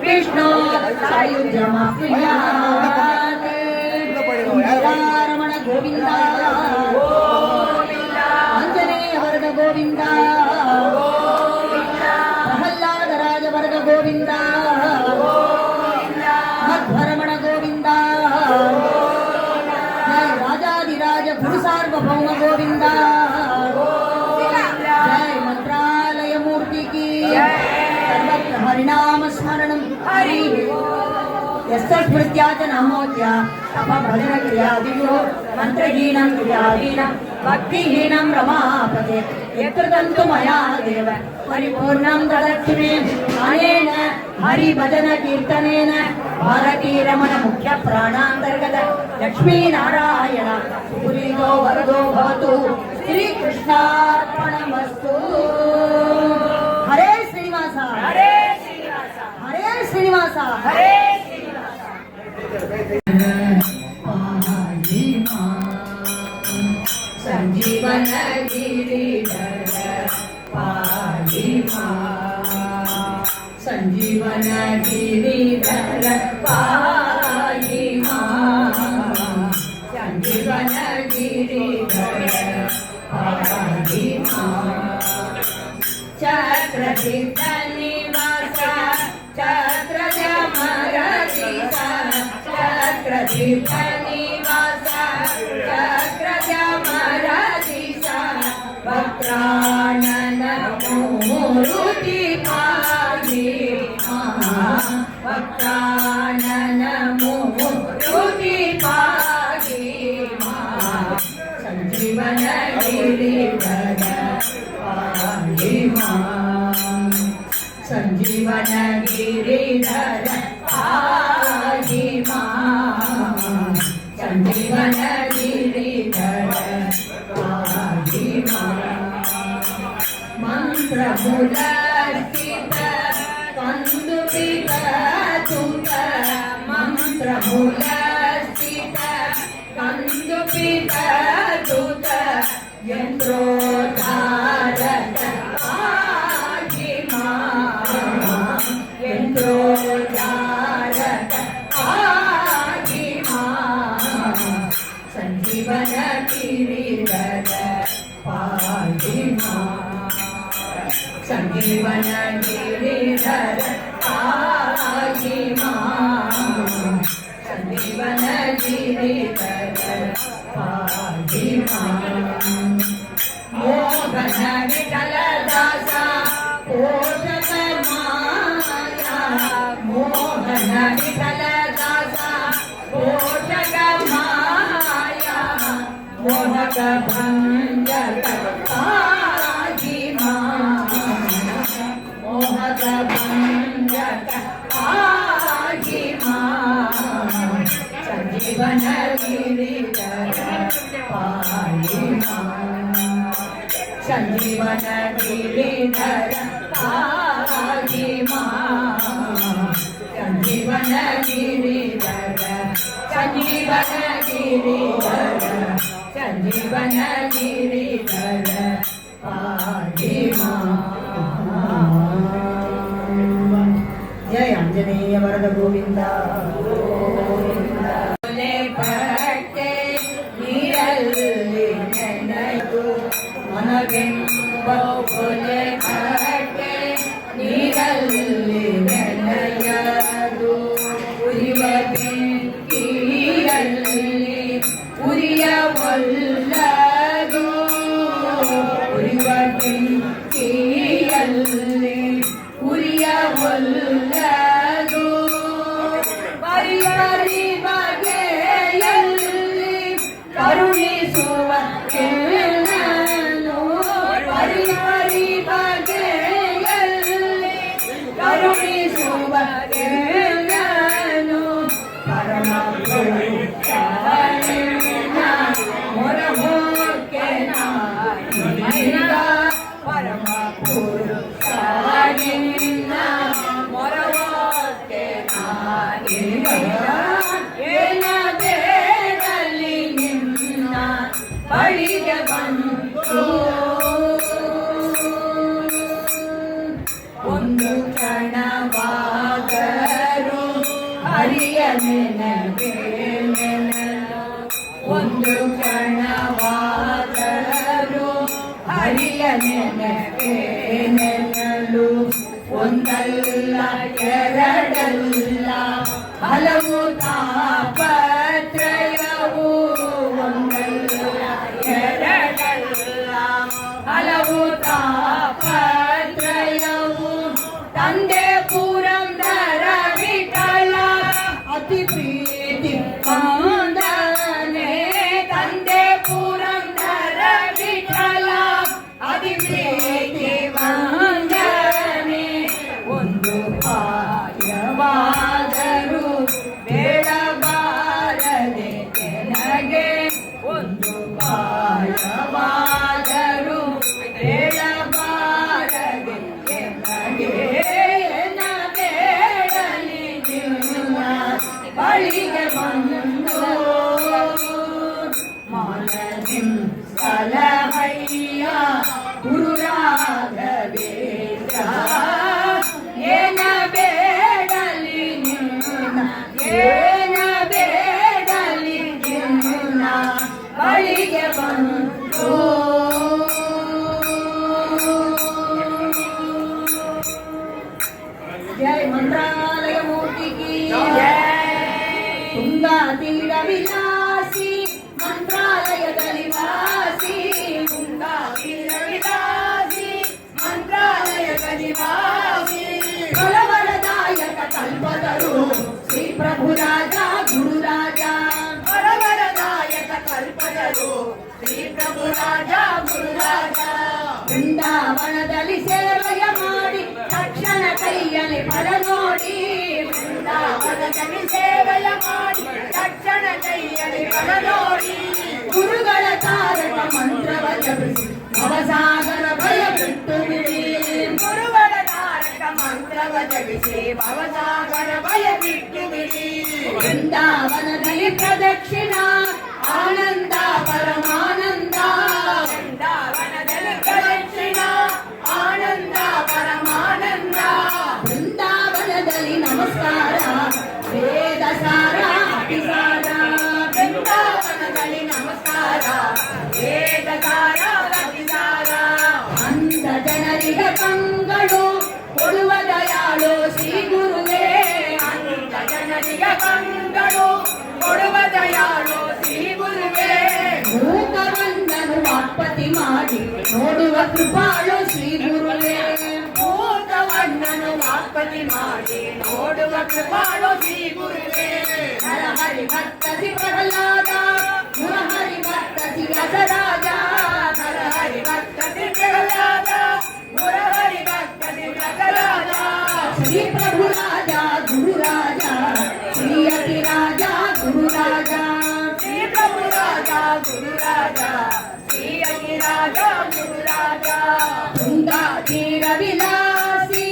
विष्णो सायुज्यमाप्नुयात् रमण गोविन्द आञ्जनेय वरद गोविन्द प्रह्लादराज वरद गोविन्द मध्वरमण गोविन्द जय राजाधिराज गुरुसार्वभौम गोविन्द जय मंत्रालय मूर्ति की सर्वत्र हरिनाम स्मरणं हरि यस्तस्मृत्या च नमोत्य तप भजन क्रियादिभ्यो मंत्रहीनं क्रियाहीनं भक्तिहीनं रमापते यत्कृतं मया देव परिपूर्णं ददक्षिणे अनेन हरिभजन कीर्तनेन भारती रमण मुख्य प्राणान्तर्गत लक्ष्मीनारायण सुपुरीतो वरदो भवतु श्रीकृष्णार्पणमस्तु हरे श्रीनिवास हरे श्रीनिवास हरे श्रीनिवास हरे संजीवन गिरिधर पाहि मां संजीवन गिरिधर पाहि मां संजीवन गिरिधर पाहि मां चक्रतीर्थ निवास चक्रजमरदिसा चक्रतीर्थ निवास चक्रजमरदिसा वक्रानन मूर्ति पाहि मां वक्रानन मूर्ति पाहि मां संजीवन गिरिधर पाहि मां संजीवन गिरिधर पाहि मां संजीवन गिरिधर पाहि मां मंत्रमूलर्पित कंदुपित तुंग मंत्रमूलर्पित कंदुपित तुंग यंत्रोद्धारक पाहि मां यंत्रोद्धारक पाहि मां संजीवन गिरिधर पाहि मां संजीवन गिरिधर पाहि मां संजीवन गिरिधर पाहि मां मोहन विठल दासा पोषक माया मोहन विठल दासा पोषक माया मोहक भंजक पाहि मां ಸಂಜೀವನ ಗಿರಿಧರ ಪಾಹಿ ಮಾಂ ಸಂಜೀವನ ಗಿರಿಧರ ಸಂಜೀವನ ಗಿರಿಧರ ಸಂಜೀವನ ಗಿರಿಧರ ಪಾಹಿ ಮಾಂ. ಜಯ ಆಂಜನೇಯ ವರದ ಗೋವಿಂದ ಗೋವಿಂದ. ಪಟ್ಟೆ ನೀರಲ್ಲಿ ನೆನೆದು ಮನಗೆಂಬ ಒಲೆ ಪಟ್ಟೆ ನೀರಲ್ಲಿ ನೆನೆಯದು ಉರಿವ ಬೆಂಕಿಯಲ್ಲಿ ಉರಿಯವಲ್ಲದು ಉರಿವ ಬೆಂಕಿಯಲ್ಲಿ ಉರಿಯವಲ್ಲದು ಪರಿಹರಿ ಬಗೆಯಲ್ಲಿ ಕರುಣಿಸುವ ಕೆಳನು ಪರಿಹರಿ ಬಗೆಯಲ್ಲಿ ಕರುಣಿಸುವ ಕೆಳನು ಪರಮ ಪುರುಷನ ಮೊರಹೋಕೆನ ಪರಮ ಪುರುಷನ ಮೊರಹೋಕೆನ ಏನ ಬೇಡಲಿ ನಿನ್ನ ಬಳಿಗೆ ಬಂತು ಒಂದು ಕ್ಷಣವಾದರೂ ಹರಿಯ ನೆನಪೇ ನೆನಲು ಒಂದು ಕ್ಷಣವಾದರೂ ಹರಿಯ ನೆನಪೇ ನೆನಲು ಒಂದಲ್ಲ ಎರಡಲ್ಲ ಹಲವು ತಾಪತ್ರಯವು ಒಂದಲ್ಲ ಎರಡಲ್ಲ ಹಲವು ತಾಪತ್ರಯವು ತಂದೆ ಪುರಂದರ ವಿಠಲ ಅತಿ ಪ್ರೀತಿ ವಂದನೆ ತಂದೆ ಪುರಂದರ ವಿಠಲ ಅತಿ ಪ್ರೀತಿ ವಂದನೆ ಒಂದು ಪಾಯವಾದರೂ ಬೇಡಬಾರದೆ ನನಗೆ ಒಂದು ಪಾಯವಾದರೂ ಬೇಡಬಾರದೆ ನನಗೆ ಎನ್ನ ಬೇಡಲಿ ನಿನ್ನ ಬಳಿಗೆ ಬಂದು ಮಾನಸಿಂ ಸಲಹಯ್ಯ ಗುರು ರಾಘವೇಂದ್ರ ಏನ ಬೇಡಲಿ ನಿನ್ನ ಏನ ಬೇಡಲಿ ನಿನ್ನ ಬಳಿಗೆ ಬಂದು ಜಯ ಮಂತ್ರಾಲಯ ಮೂರ್ತಿಗೆ ತುಂಗಾ ತೀರ ವಿಲಾಸಿ ಮಂತ್ರಾಲಯದಲ್ಲಿ ವಾಸಿ ತುಂಗಾ ತೀರ ವಿಲಾಸಿ ಮಂತ್ರಾಲಯದಲ್ಲಿ ವಾಸಿ ಬಲವರದಾಯಕ ಕಲ್ಪತರು ಶ್ರೀ ಪ್ರಭು ರಾಜ ಗುರು ರಾಜ ಬಲವರದಾಯಕ ಕಲ್ಪತರು ಶ್ರೀ ಪ್ರಭು ರಾಜ ಗುರು ರಾಜ ಬೃಂದಾವನದಲ್ಲಿ ಸೇವೆಯ ಮಾಡಿ ತಕ್ಷಣ ಕೈಯಲ್ಲಿ ಫಲ ನೋಡಿ ಬೃಂದಾವನದಲ್ಲಿ ಸೇವೆಯ ಮಾಡಿ ತಕ್ಷಣ ಕೈಯಲ್ಲಿ ಫಲ ನೋಡಿ ಗುರುಗಳ ತಾರಕ ಮಂತ್ರವ ಜಪಿಸಿ ಭವಸಾಗರ ಭಯ ಬಿಟ್ಟು ಬಿಡಿ ಗುರುಗಳ ತಾರಕ ಮಂತ್ರವ ಜಪಿಸಿ ಭವಸಾಗರ ಭಯ ಬಿಟ್ಟು ಬಿಡಿ ಬೃಂದಾವನದಲ್ಲಿ ಪ್ರದಕ್ಷಿಣ ಆನಂದ ಪರಮಾನಂದ ಬೃಂದಾವನದಲ್ಲಿ ಪ್ರದಕ್ಷಿಣ ಆನಂದ ಪರಮಾನಂದ ಬೃಂದಾವನದಲ್ಲಿ ನಮಸ್ಕಾರ ವೇದ ಸಾರ ಅತಿಸಾರ ಬೃಂದಾವನದಲ್ಲಿ ನಮಸ್ಕಾರ ವೇದ ಸಾರ ಅತಿಸಾರ ಅಂಧ ಜನರಿಗೆ ಕಂಗಳು ಕೊಡುವ ದಯಾಳು ಶ್ರೀ ಗುರುವೇ ಅಂಧ ಜನರಿಗೆ ಕಂಗಳು ಕೊಡುವ ದಯಾಳು ಶ್ರೀ ಗುರುವೇ ಮೂಕವನ್ನನು ವಾಕ್ಪತಿ ಮಾಡಿ ನೋಡುವ ಕೃಪಾಳು ಶ್ರೀ ಗುರುವೇ ಮೂಕವನ್ನನು ವಾಕ್ಪತಿ ಮಾಡಿ ನೋಡುವ ಕೃಪಾಳು ಶ್ರೀ ಗುರುವೇ ನರಹರಿ ಭಕ್ತಸಿ ಪ್ರಹ್ಲಾದ ಮುರಹರಿ ಭಕ್ತಸಿ ರಸರಾಜ ನರಹರಿ ಭಕ್ತಸಿ ಪ್ರಹ್ಲಾದ ಮುರಹರಿ ಭಕ್ತಸಿ ರಸರಾಜ ಶ್ರೀ ಪ್ರಭು ರಾಜ ಗುರು ರಾಜ ಶ್ರೀ ಅತಿ ರಾಜ ಗುರು ರಾಜ ಶ್ರೀ ಪ್ರಭು ರಾಜ ಗುರು ರಾಜ ಶ್ರೀ ಅತಿ ರಾಜ ಗುರು ರಾಜ ಕ್ಷೀರ ವಿಲಾಸಿ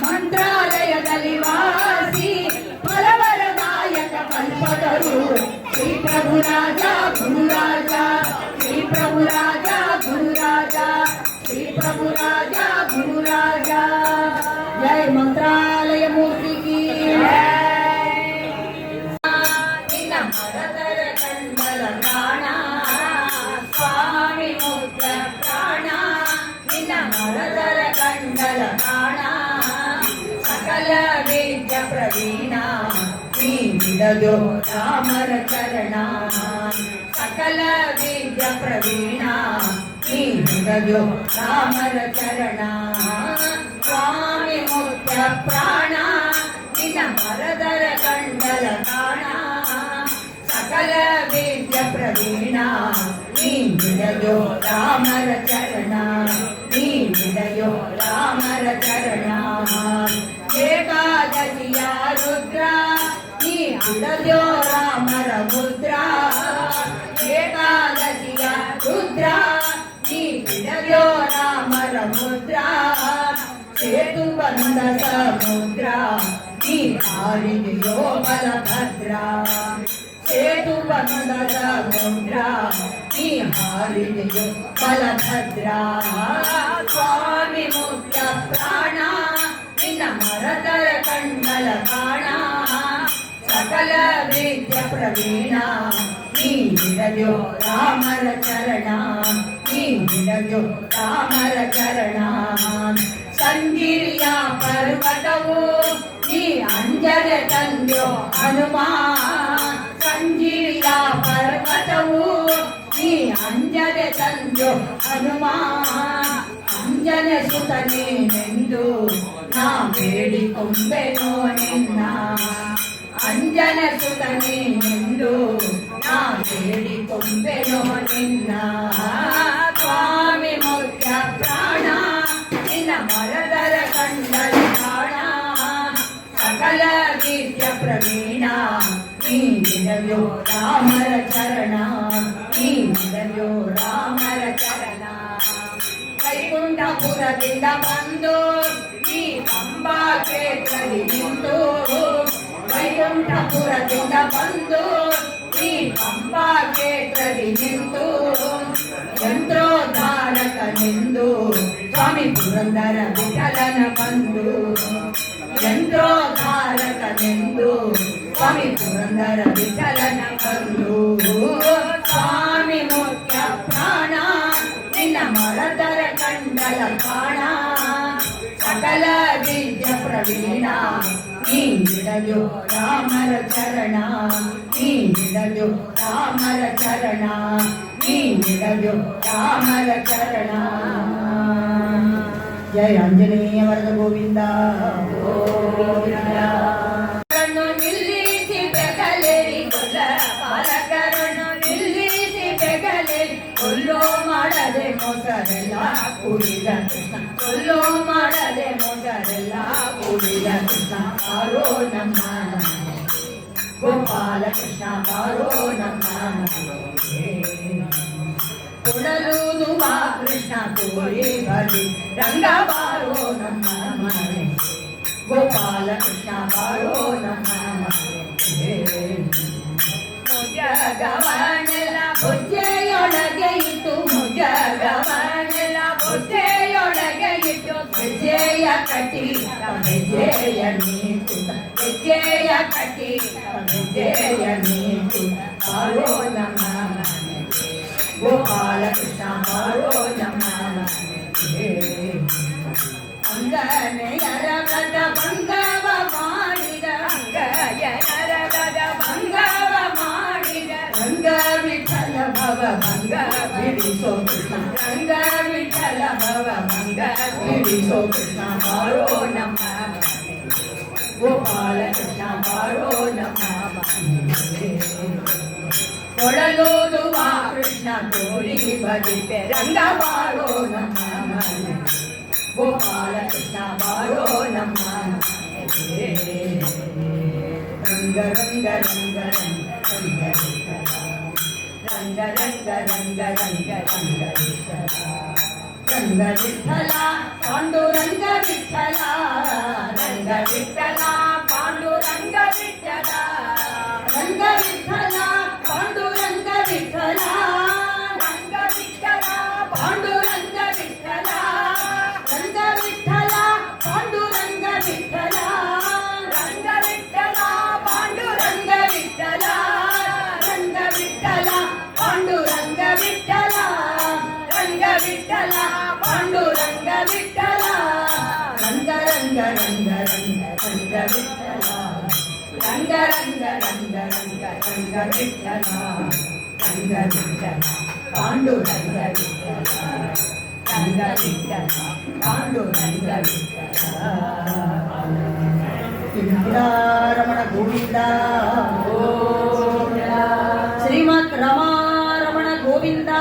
ಮಂತ್ರಾಲಯದಲ್ಲಿ ವಾಸಿ ಫಲವರದಾಯಕ ಕಲ್ಪತರು ಶ್ರೀ ಪ್ರಭು ರಾಜ ಗುರುರಾಜ ಶ್ರೀ ಪ್ರಭು ರಾಜ ಗುರುರಾಜ ಶ್ರೀ ಪ್ರಭು ರಾಜ ಗುರುರಾಜ ಜಯ ಮಂತ್ರಾಲಯ ಮೂರ್ತಿ ಕಿ ನಿನ್ನ ಮರದರ ಕಂಡಲ ಪ್ರಾಣ ಸ್ವಾಮಿ ಮುಖ್ಯ ಪ್ರಾಣ ನಿನ್ನ ಮರದರ ಕಂಡಲ ಪ್ರಾಣ ಸಕಲ ವೇದ್ಯ ಪ್ರವೀಣ ನೀ ಬಿಡದೋ ರಾಮರ ಚರಣ ಸಕಲ ವೇದ್ಯ ಪ್ರವೀಣ ನೀ ಬಿಡದೋ ರಾಮರ ಚರಣ ಸ್ವಾಮಿ ಮುಖ್ಯ ಪ್ರಾಣ ನಿನ್ನ ಮರದರ ಕಂಡಲ ಕಾಣ ಸಕಲ ವೇದ್ಯ ಪ್ರವೀಣ ನೀ ಬಿಡಯೋ ರಾಮರ ಚರಣ ನೀ ಬಿಡಯೋ ರಾಮರ ಚರಣ ಏಕಾದಶಿಯ ರುದ್ರ ನೀ ಬಿಡಯೋ ರಾಮರ ಮುದ್ರ ಏಕಾದಶಿಯ ರುದ್ರ ನೀ ಬಿಡಯೋ ರಾಮರ ಮುದ್ರ ಸೇತು ಬಂದ ಸಮುದ್ರ ನೀ ಹಾರಿದೆಯೋ ಬಲಭದ್ರ ಸೇತು ಬಂದ ಸಮುದ್ರ ನೀ ಹಾರಿದೆಯೋ ಬಲಭದ್ರ ಸ್ವಾಮಿ ಮುಖ್ಯ ಪ್ರಾಣ ನಿನ್ನ ಮರದರ ಕಂಡಲ ಕಾಣ ಸಕಲ ವೇದ್ಯ ಪ್ರವೀಣ ನೀ ಬಿಡಯೋ ರಾಮರ ಚರಣ ನೀ ಬಿಡಯೋ ರಾಮರ ಚರಣ ಸಂಜೀವಿಯ ಪರ್ವತವು ನೀ ಅಂಜನೆ ತಂದ್ಯೋ ಹನುಮ ಸಂಜೀವಿಯ ಪರ್ವತವು ನೀ ಅಂಜನೆ ತಂದ್ಯೋ ಹನುಮ ಅಂಜನೆ ಸುತನೇನೆಂದು ನಾ ಬೇಡಿಕೊಂಬೆನೋ ನಿನ್ನ ಅಂಜನ ಸುತನೇನೆಂದು ನಾ ಬೇಡಿಕೊಂಬೆನೋ ನಿನ್ನ ಸ್ವಾಮಿ ಮುಖ್ಯ ಪ್ರಾಣ ನಿನ್ನ ಮರದರ ಕಂಡಲ ಕಾಣ ಸಕಲ ವಿದ್ಯ ಪ್ರವೀಣ ನೀ ಬಿಡಯೋ ರಾಮರ ಚರಣ ನೀ ಬಿಡಯೋ ರಾಮರ ಚರಣ ವೈಕುಂಠಪುರದಿಂದ ಬಂದು ನೀ ಪಂಬಾ ಕ್ಷೇತ್ರದಲ್ಲಿ ನಿಂತು ವೈಕುಂಠಪುರದಿಂದ ಬಂದು ನೀ ಪಂಬಾ ಕ್ಷೇತ್ರದಲ್ಲಿ ನಿಂತು ಯಂತ್ರೋದ್ಧಾರಕನೆಂದು ಸ್ವಾಮಿ ಪುರಂದರ ವಿಠಲನ ಬಂದು ಯಂತ್ರೋದ್ಧಾರಕನೆಂದು ಸ್ವಾಮಿ ಪುರಂದರ ವಿಠಲನ ಬಂದು ಸ್ವಾಮಿ ಮುಖ್ಯ ಪ್ರಾಣ ನಿನ್ನ ಮರದರ ಕಂಡಲ ಕಾಣ ಸಕಲ ವಿದ್ಯ ಪ್ರವೀಣ ನೀ ಬಿಡಯೋ ರಾಮರ ಚರಣ ನೀ ಬಿಡಯೋ ರಾಮರ ಚರಣ ನೀ ಬಿಡಯೋ ರಾಮರ ಚರಣ ಜಯ ಆಂಜನೇಯ ವರದ ಗೋವಿಂದ ಗೋವಿಂದ ನಿಲ್ಲಿಸಿ ಬೆಗಲೇರಿ ಕೊಲ್ಲ ಪಾಲಕರನ್ನು ನಿಲ್ಲಿಸಿ ಬೆಗಲೇರಿ ಕೊಲ್ಲೋ ಮಾಡದೆ ಮೊಸರೆಲ್ಲ ಕುಡಿದ ಕೃಷ್ಣ ಕೊಲ್ಲೋ ಮಾಡದೆ ಮೊಸರೆಲ್ಲ ಕುಡಿದ ಕೃಷ್ಣ ಬಾರೋ ನಮ್ಮ ಗೋಪಾಲ ಕೃಷ್ಣ ಬಾರೋ ನಮ್ಮ ಕೊಡಲುದು ಬಾ ಕೃಷ್ಣ ಕೋರಿ ಬಲಿ ರಂಗ ಬಾರೋ ನಮ್ಮ ಮನೆ ಗೋಪಾಲ ಕೃಷ್ಣ ಬಾರೋ ನಮ್ಮ ಮನೆ ಮುಜಗವನೆಲ್ಲ ಬೊಜ್ಜೆಯೊಳಗೆ ಇಟ್ಟು ಮುಜಗವನೆಲ್ಲ ಬೊಜ್ಜೆಯೊಳಗೆ ಇಟ್ಟು ಹೆಜ್ಜೆಯ ಕಟ್ಟಿ ಹೆಜ್ಜೆಯ ನೀತು ಹೆಜ್ಜೆಯ ಕಟ್ಟಿ ಹೆಜ್ಜೆಯ ನೀತು ಬಾರೋ ನಮ್ಮ ಮನೆ ಗೋಪಾಲ ಕೃಷ್ಣ ಬಾರೋ ನಮ್ಮ ಮನೆ ಅಂಗನೆಯರಗದ ಭಂಗವ ಮಾಡಿದ ಅಂಗಯನರಗದ ಭಂಗವ ಮಾಡಿದ ರಂಗ ವಿಠಲ ಭವ ಭಂಗ ಬಿಡಿಸೋ ಕೃಷ್ಣ ರಂಗ ವಿಠಲ ಭವ ಭಂಗ ಬಿಡಿಸೋ ಕೃಷ್ಣ ಬಾರೋ ನಮ್ಮ ಮನೆ ಗೋಪಾಲ ಕೃಷ್ಣ ಬಾರೋ ನಮ್ಮ ಮನೆ ಕೊಡಲೋದುವ ಕೃಷ್ಣ ಕೋರಿ ಬದಿಪೆ ರಂಗ ಬಾರೋ ನಮ್ಮ ಮನೆ ಗೋಪಾಲ ಕೃಷ್ಣ ಬಾರೋ ನಮ್ಮ ಮನೆ ರಂಗ ರಂಗ ರಂಗ ರಂಗ ರಂಗ ರಂಗ ರಂಗ ರಂಗ ರಂಗ ರಂಗ ರಂಗ ವಿಠಲ ಪಾಂಡು ರಂಗ ರಂಗ ರಂಗ ರಂಗ ರಂಗ ವಿಠಲ ರಂಗ ವಿಠಲ ಪಾಂಡುರಂಗ ವಿಠಲ ರಂಗ ವಿಠಲ ಪಾಂಡುರಂಗ ವಿಠಲ ರಮಣ ಗೋವಿಂದ ಶ್ರೀಮತ್ ರಮಾರಮಣ ಗೋವಿಂದ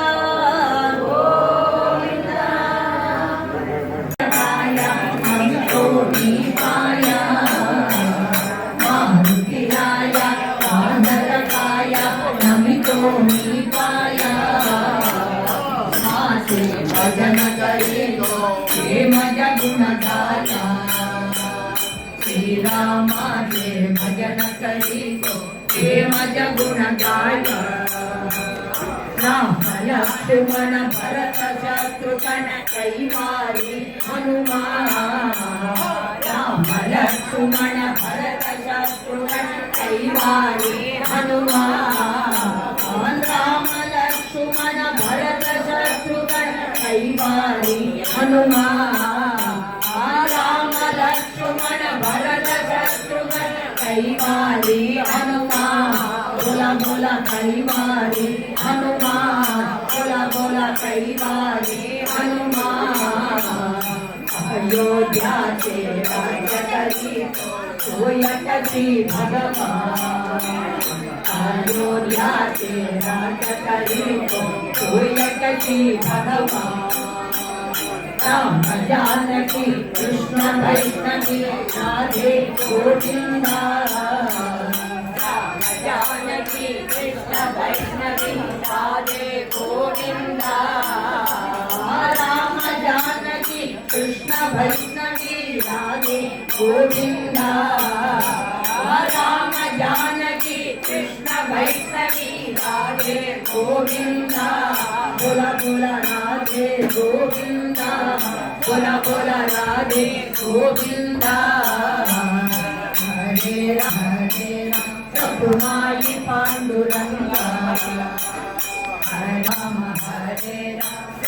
भजन करे हे मजा गुणगाया श्री रामा के भजन करे हे मजा गुणगाया राम लक्ष्मण भरत शत्रुघ्न कैवारी हनुमान राम लक्ष्मण भरत शत्रुघ्न कैवारी हनुमान राम लक्ष्मण भरत शत्रुघ्न कैवारी हनुमान राम लक्ष्मण भरत शत्रुघ्न कैवारी हनुमान बोला बोला कैवारी हनुमान बोला बोला कैवारी हनुमान अयोध्या से राज्य करी सोयटसी भगवान अयोध्या से राज्य करी सोयटसी भगवान राम जानकी कृष्ण वैष्णवी राधे गोविंदा राम जानकी कृष्ण वैष्णवी राधे गोविंदा राम जानकी कृष्ण वैष्णवी राधे गोविंदा राम जानकी कृष्ण वैष्णवी राधे गोविंदा बोला बोला राधे गोविंदा बोला बोला राधे गोविंदा हरे राम रघुमाई पांडुरंगा हरे राम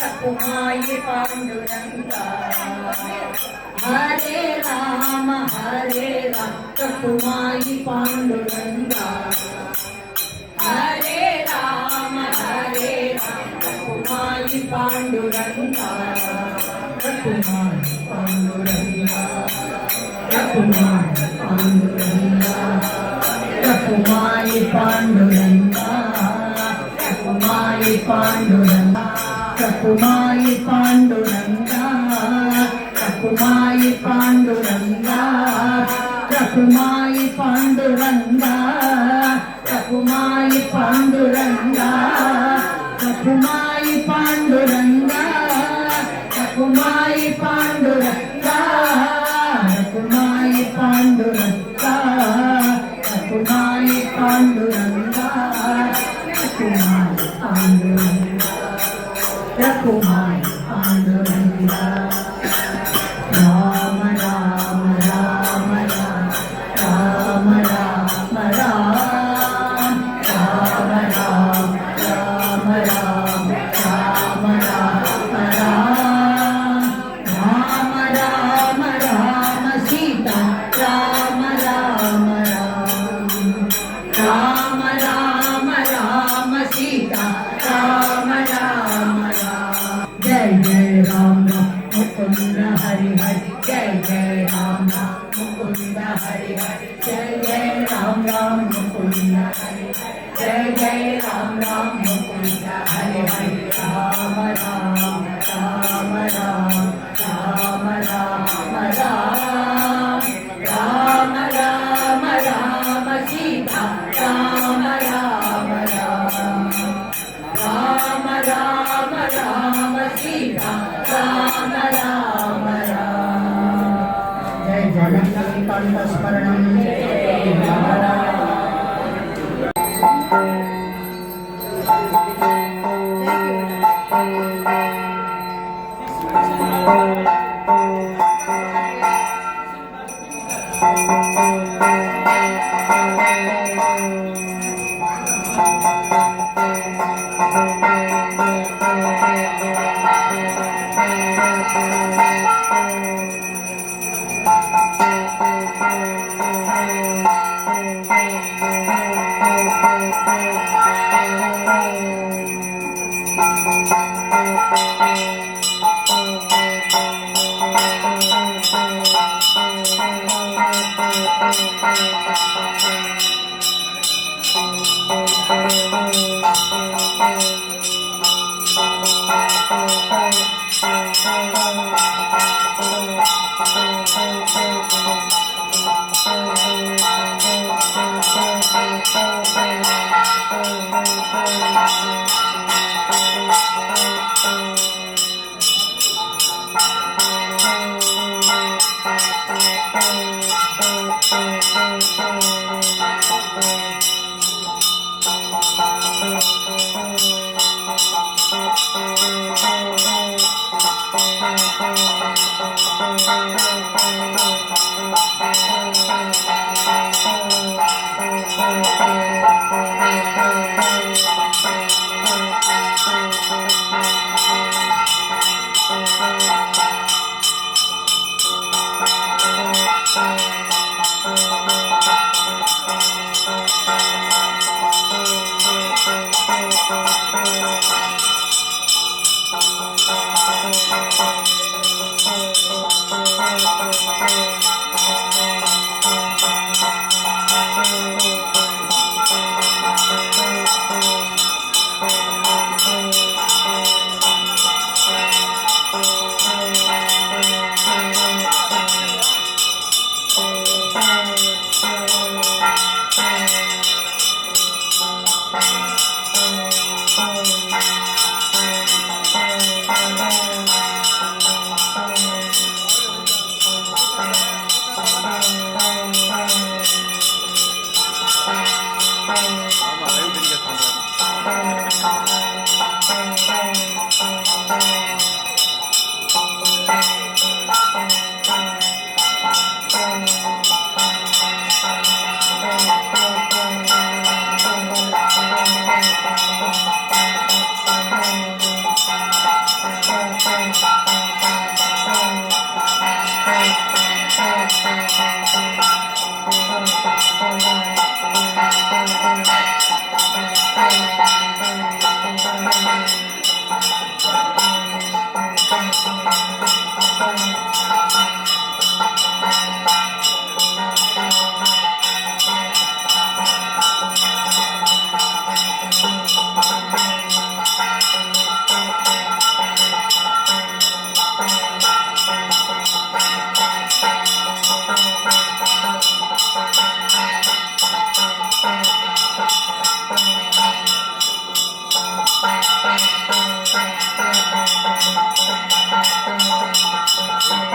रघुमाई पांडुरंगा हरे राम रघुमाई पांडुरंगा हरे राम रघुमाई पांडुरंगा रघुमाई पांडुरंगा रघुमाई पांडुरंगा रघुमाई पांडुरंगा रघुमाई पांडुरंगा रघुमाई पांडुरंगा रघुमाई पांडुरंगा रघुमाई पांडुरंगा रघुमाई पांडुरंगा रघुमाई पांडुरंगा रघुमाई पांडुरंगा रघुमाई पांडुरंगा रघुमाई पांडुरंगा रघुमाई पांडुरंगा रघुमाई पांडुरंगा राम राम राम राम राम राम राम राम राम राम राम राम राम राम राम राम सीता राम राम राम राम राम राम सीता राम राम राम जय जय राम राम मुकुंद हरि हरि जय जय राम राम मुकुंद हरि हरि जय जय राम राम मुकुंद हरि हरि जय जय राम राम मुकुंद हरि हरि राम राम राम राम राम राम राम राम राम राम सीता राम राम राम राम राम राम सीता राम राम राम जय जननी कंठ स्मरणं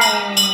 Thank you.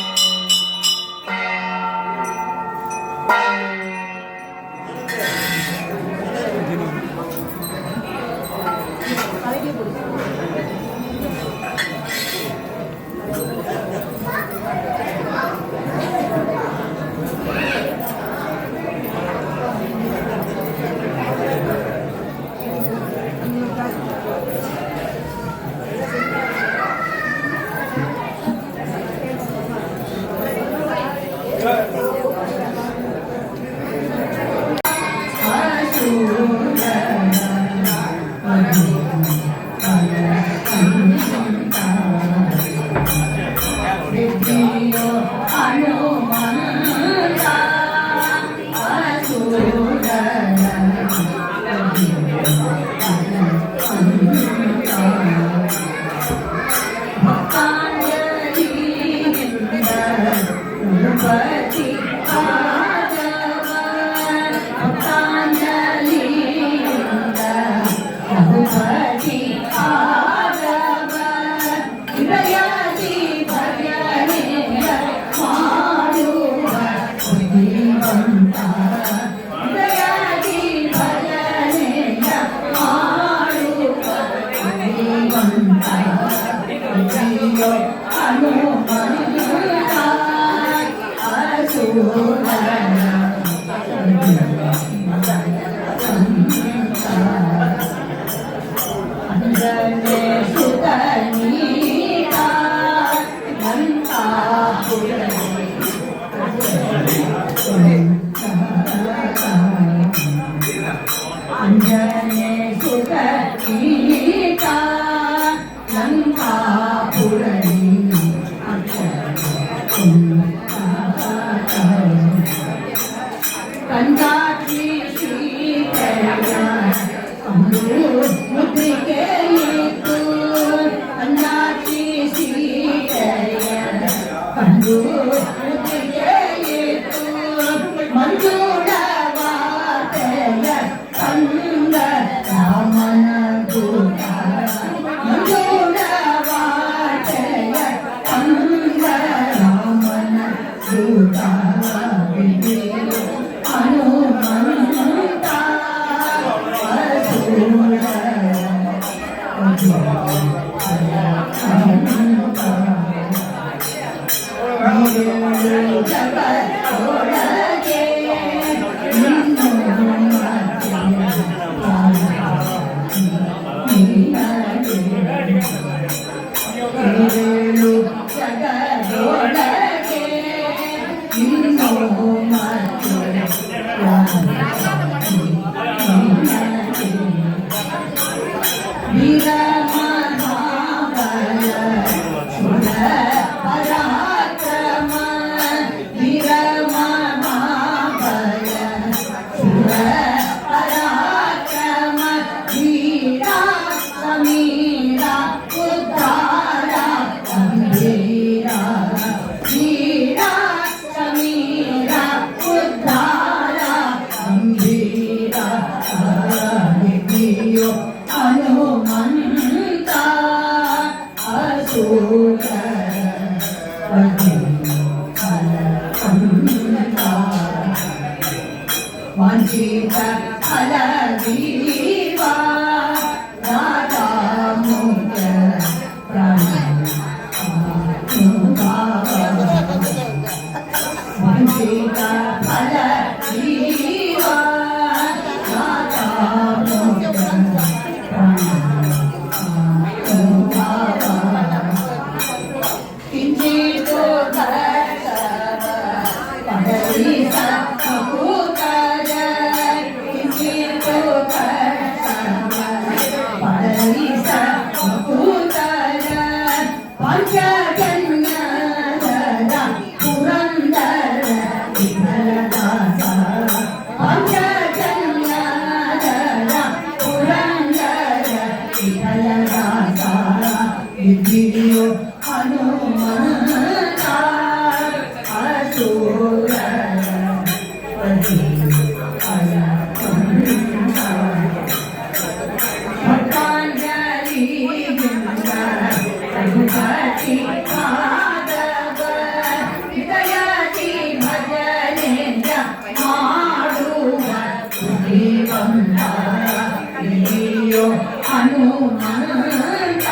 ಹನುಮಂತ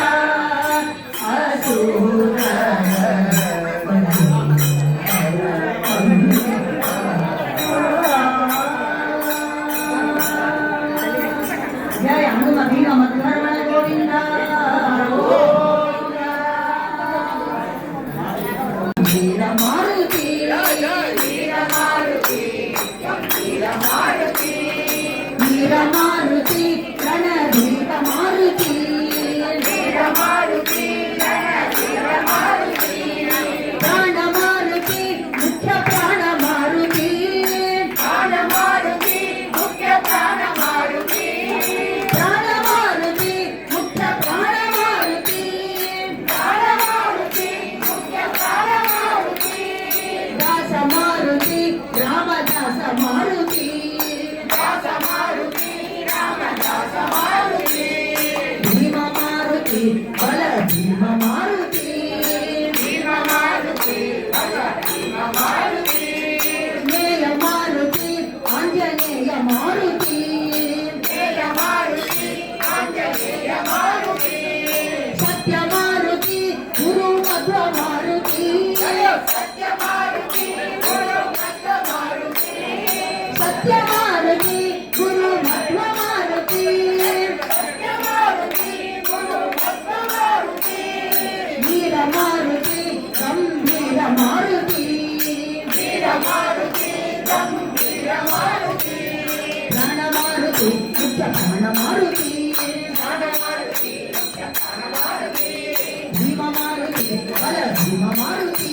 ಅಸುರ ಜಯ ಹನುಮ ಭೀಮ ಮಧ್ವರಮಣ ಗೋವಿಂದ ವೀರ ಮಾರುತಿ ವೀರ ಮಾರುತಿ ವೀರ ಮಾರುತಿ ವೀರ ಮಾರುತಿ ರಣಧೀರ ಮಾರುತಿ ವೀರ ಮಾರುತಿ ರಣಧೀರ ಮಾರುತಿ ಪ್ರಾಣ ಮಾರುತಿ ಮುಖ್ಯ ಪ್ರಾಣ ಮಾರುತಿ ಪ್ರಾಣ ಮಾರುತಿ ಮುಖ್ಯ ಪ್ರಾಣ ಮಾರುತಿ ಪ್ರಾಣ ಮಾರುತಿ ಮುಖ್ಯ ಪ್ರಾಣ ಮಾರುತಿ ಪ್ರಾಣ ಮಾರುತಿ ಮುಖ್ಯ ಪ್ರಾಣ ಮಾರುತಿ ದಾಸ ಮಾರುತಿ ರಾಮದಾಸ ಮಾರುತಿ ದಾಸ ಮಾರುತಿ ರಾಮದಾಸ ಮಾರುತಿ ಭೀಮ ಮಾರುತಿ ಬಲ ಭೀಮ ಮಾರುತಿ ಭೀಮ ಮಾರುತಿ ಬಲ ಭೀಮ ಮಾರುತಿ ನೇಯ ಮಾರುತಿ ಆಂಜನೇಯ ಮಾರುತಿ ನೇಯ ಮಾರುತಿ ಆಂಜನೇಯ ಮಾರುತಿ ಸತ್ಯ ಮಾರುತಿ ಗುರು ಮಧ್ವ ಮಾರುತಿ ಸತ್ಯ ಮಾರುತಿ ಗುರು ಮಧ್ವ ಮಾರುತಿ ಸತ್ಯ ಮಾರುತಿ ಗುರು ಮಧ್ವ ಮಾರುತಿ ಸತ್ಯ ಮಾರುತಿ ಗುರು ಮಧ್ವ ಮಾರುತಿ ವೀರ ಮಾರುತಿ ಗಂಭೀರ ಮಾರುತಿ ವೀರ ಮಾರುತಿ ಗಂಭೀರ ಮಾರುತಿ ಪ್ರಾಣ ಮಾರುತಿ ಮುಖ್ಯ ಪ್ರಾಣ ಮಾರುತಿ ಪ್ರಾಣ ಮಾರುತಿ ಮುಖ್ಯ ಪ್ರಾಣ ಮಾರುತಿ ಭೀಮ ಮಾರುತಿ ಬಲ ಭೀಮ ಮಾರುತಿ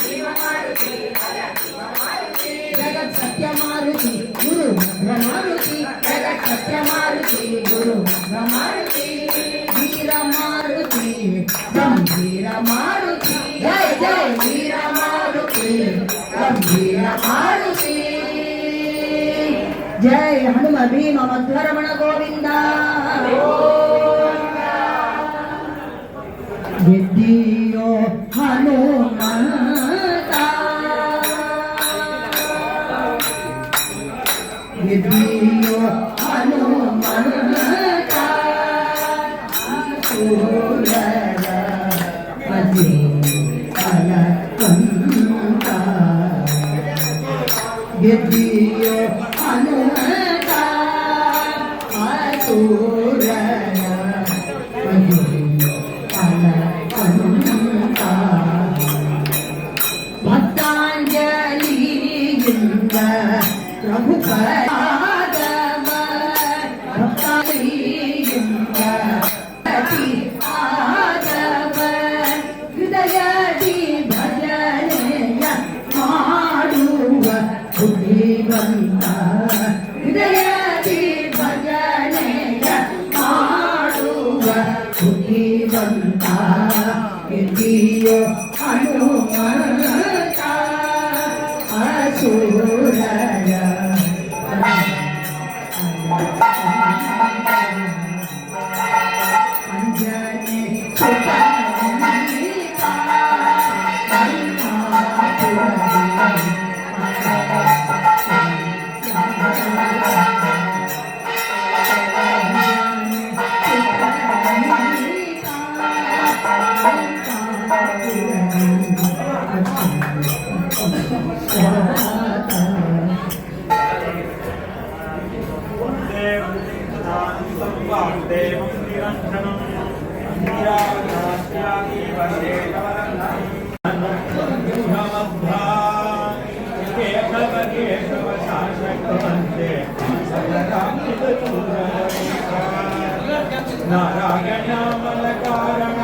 ಭೀಮ ಮಾರುತಿ ಬಲ ಭೀಮ ಮಾರುತಿ ಜಗತ್ ಸತ್ಯ ಮಾರುತಿ ಗುರು ಮಧ್ವ ಮಾರುತಿ ಜಗತ್ ಸತ್ಯ ಮಾರುತಿ ಗುರು ಮಧ್ವ ಮಾರುತಿ ವೀರ ಮಾರುತಿ ಗಂಭೀರ ಮಾರುತಿ ಜಯ ಜಯ ವೀರ ಮಾರುತಿ ಗಂಭೀರ ಮಾರುತಿ ಜಯ ಹನುಮ ಭೀಮ ಮಧ್ವರಮಣ ಗೋವಿಂದ ಗೆದ್ದಿಯೋ ಹನುಮಂತ ಗೆದ್ದಿಯೋ ಹನುಮಂತ ಸೂರರ ಪತಿ ಫಲವಂತ ಗೆದ್ದಿಯೋ ಹನುಮಂತ ಅಸುರರ ಪತಿ ಫಲವಂತ ಭಕ್ತಾಂಜಲಿಯಿಂದ ರಘುಪರಾಧವ ಭಕ್ತಾಂಜಲಿಯಿಂದ ಅತಿ ಆದವ ಹೃದಯದಿ ಭಜನೆಯ ಮಾಡುವ ಬುದ್ಧಿವಂತ ಹೃದಯದಿ ಭಜನೆಯ ಮಾಡುವ ಬುದ್ಧಿವಂತ ಗೆದ್ದಿಯೋ ಹನುಮಂತ ಅಸುರರ ಅಂಜನೆ ಸುತನಿತ ದೇವಂ ನಿರಂಜನಂ ನಿರಾತ್ಯಾಗಿ ವಶೇಕವರಂ ಕೇಶವ ಕೇಶವ ಶಾಸಕವಂತೆ ನಾರಾಯಣ ಮಲ ಕಾರಣ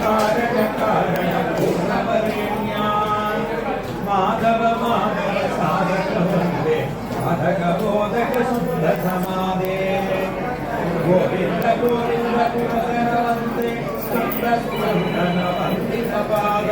ಕಾರಣ ಕಾರಣ ಪೂರ್ಣವರೇಣ್ಯ ಮಾಧವ ಮಾಧವ ಸಾಧಕವಂತೆ ಸಾಧಕ ಬೋಧಕ ಶುದ್ಧ ಸಮಾಧೇ ಗೋವಿಂದ ಗೋವಿಂದ ಕುಲಕರವಂತೆ ಸ್ಕಂದ ಸ್ಕಂದನ ವಂದಿತ ಪಾದ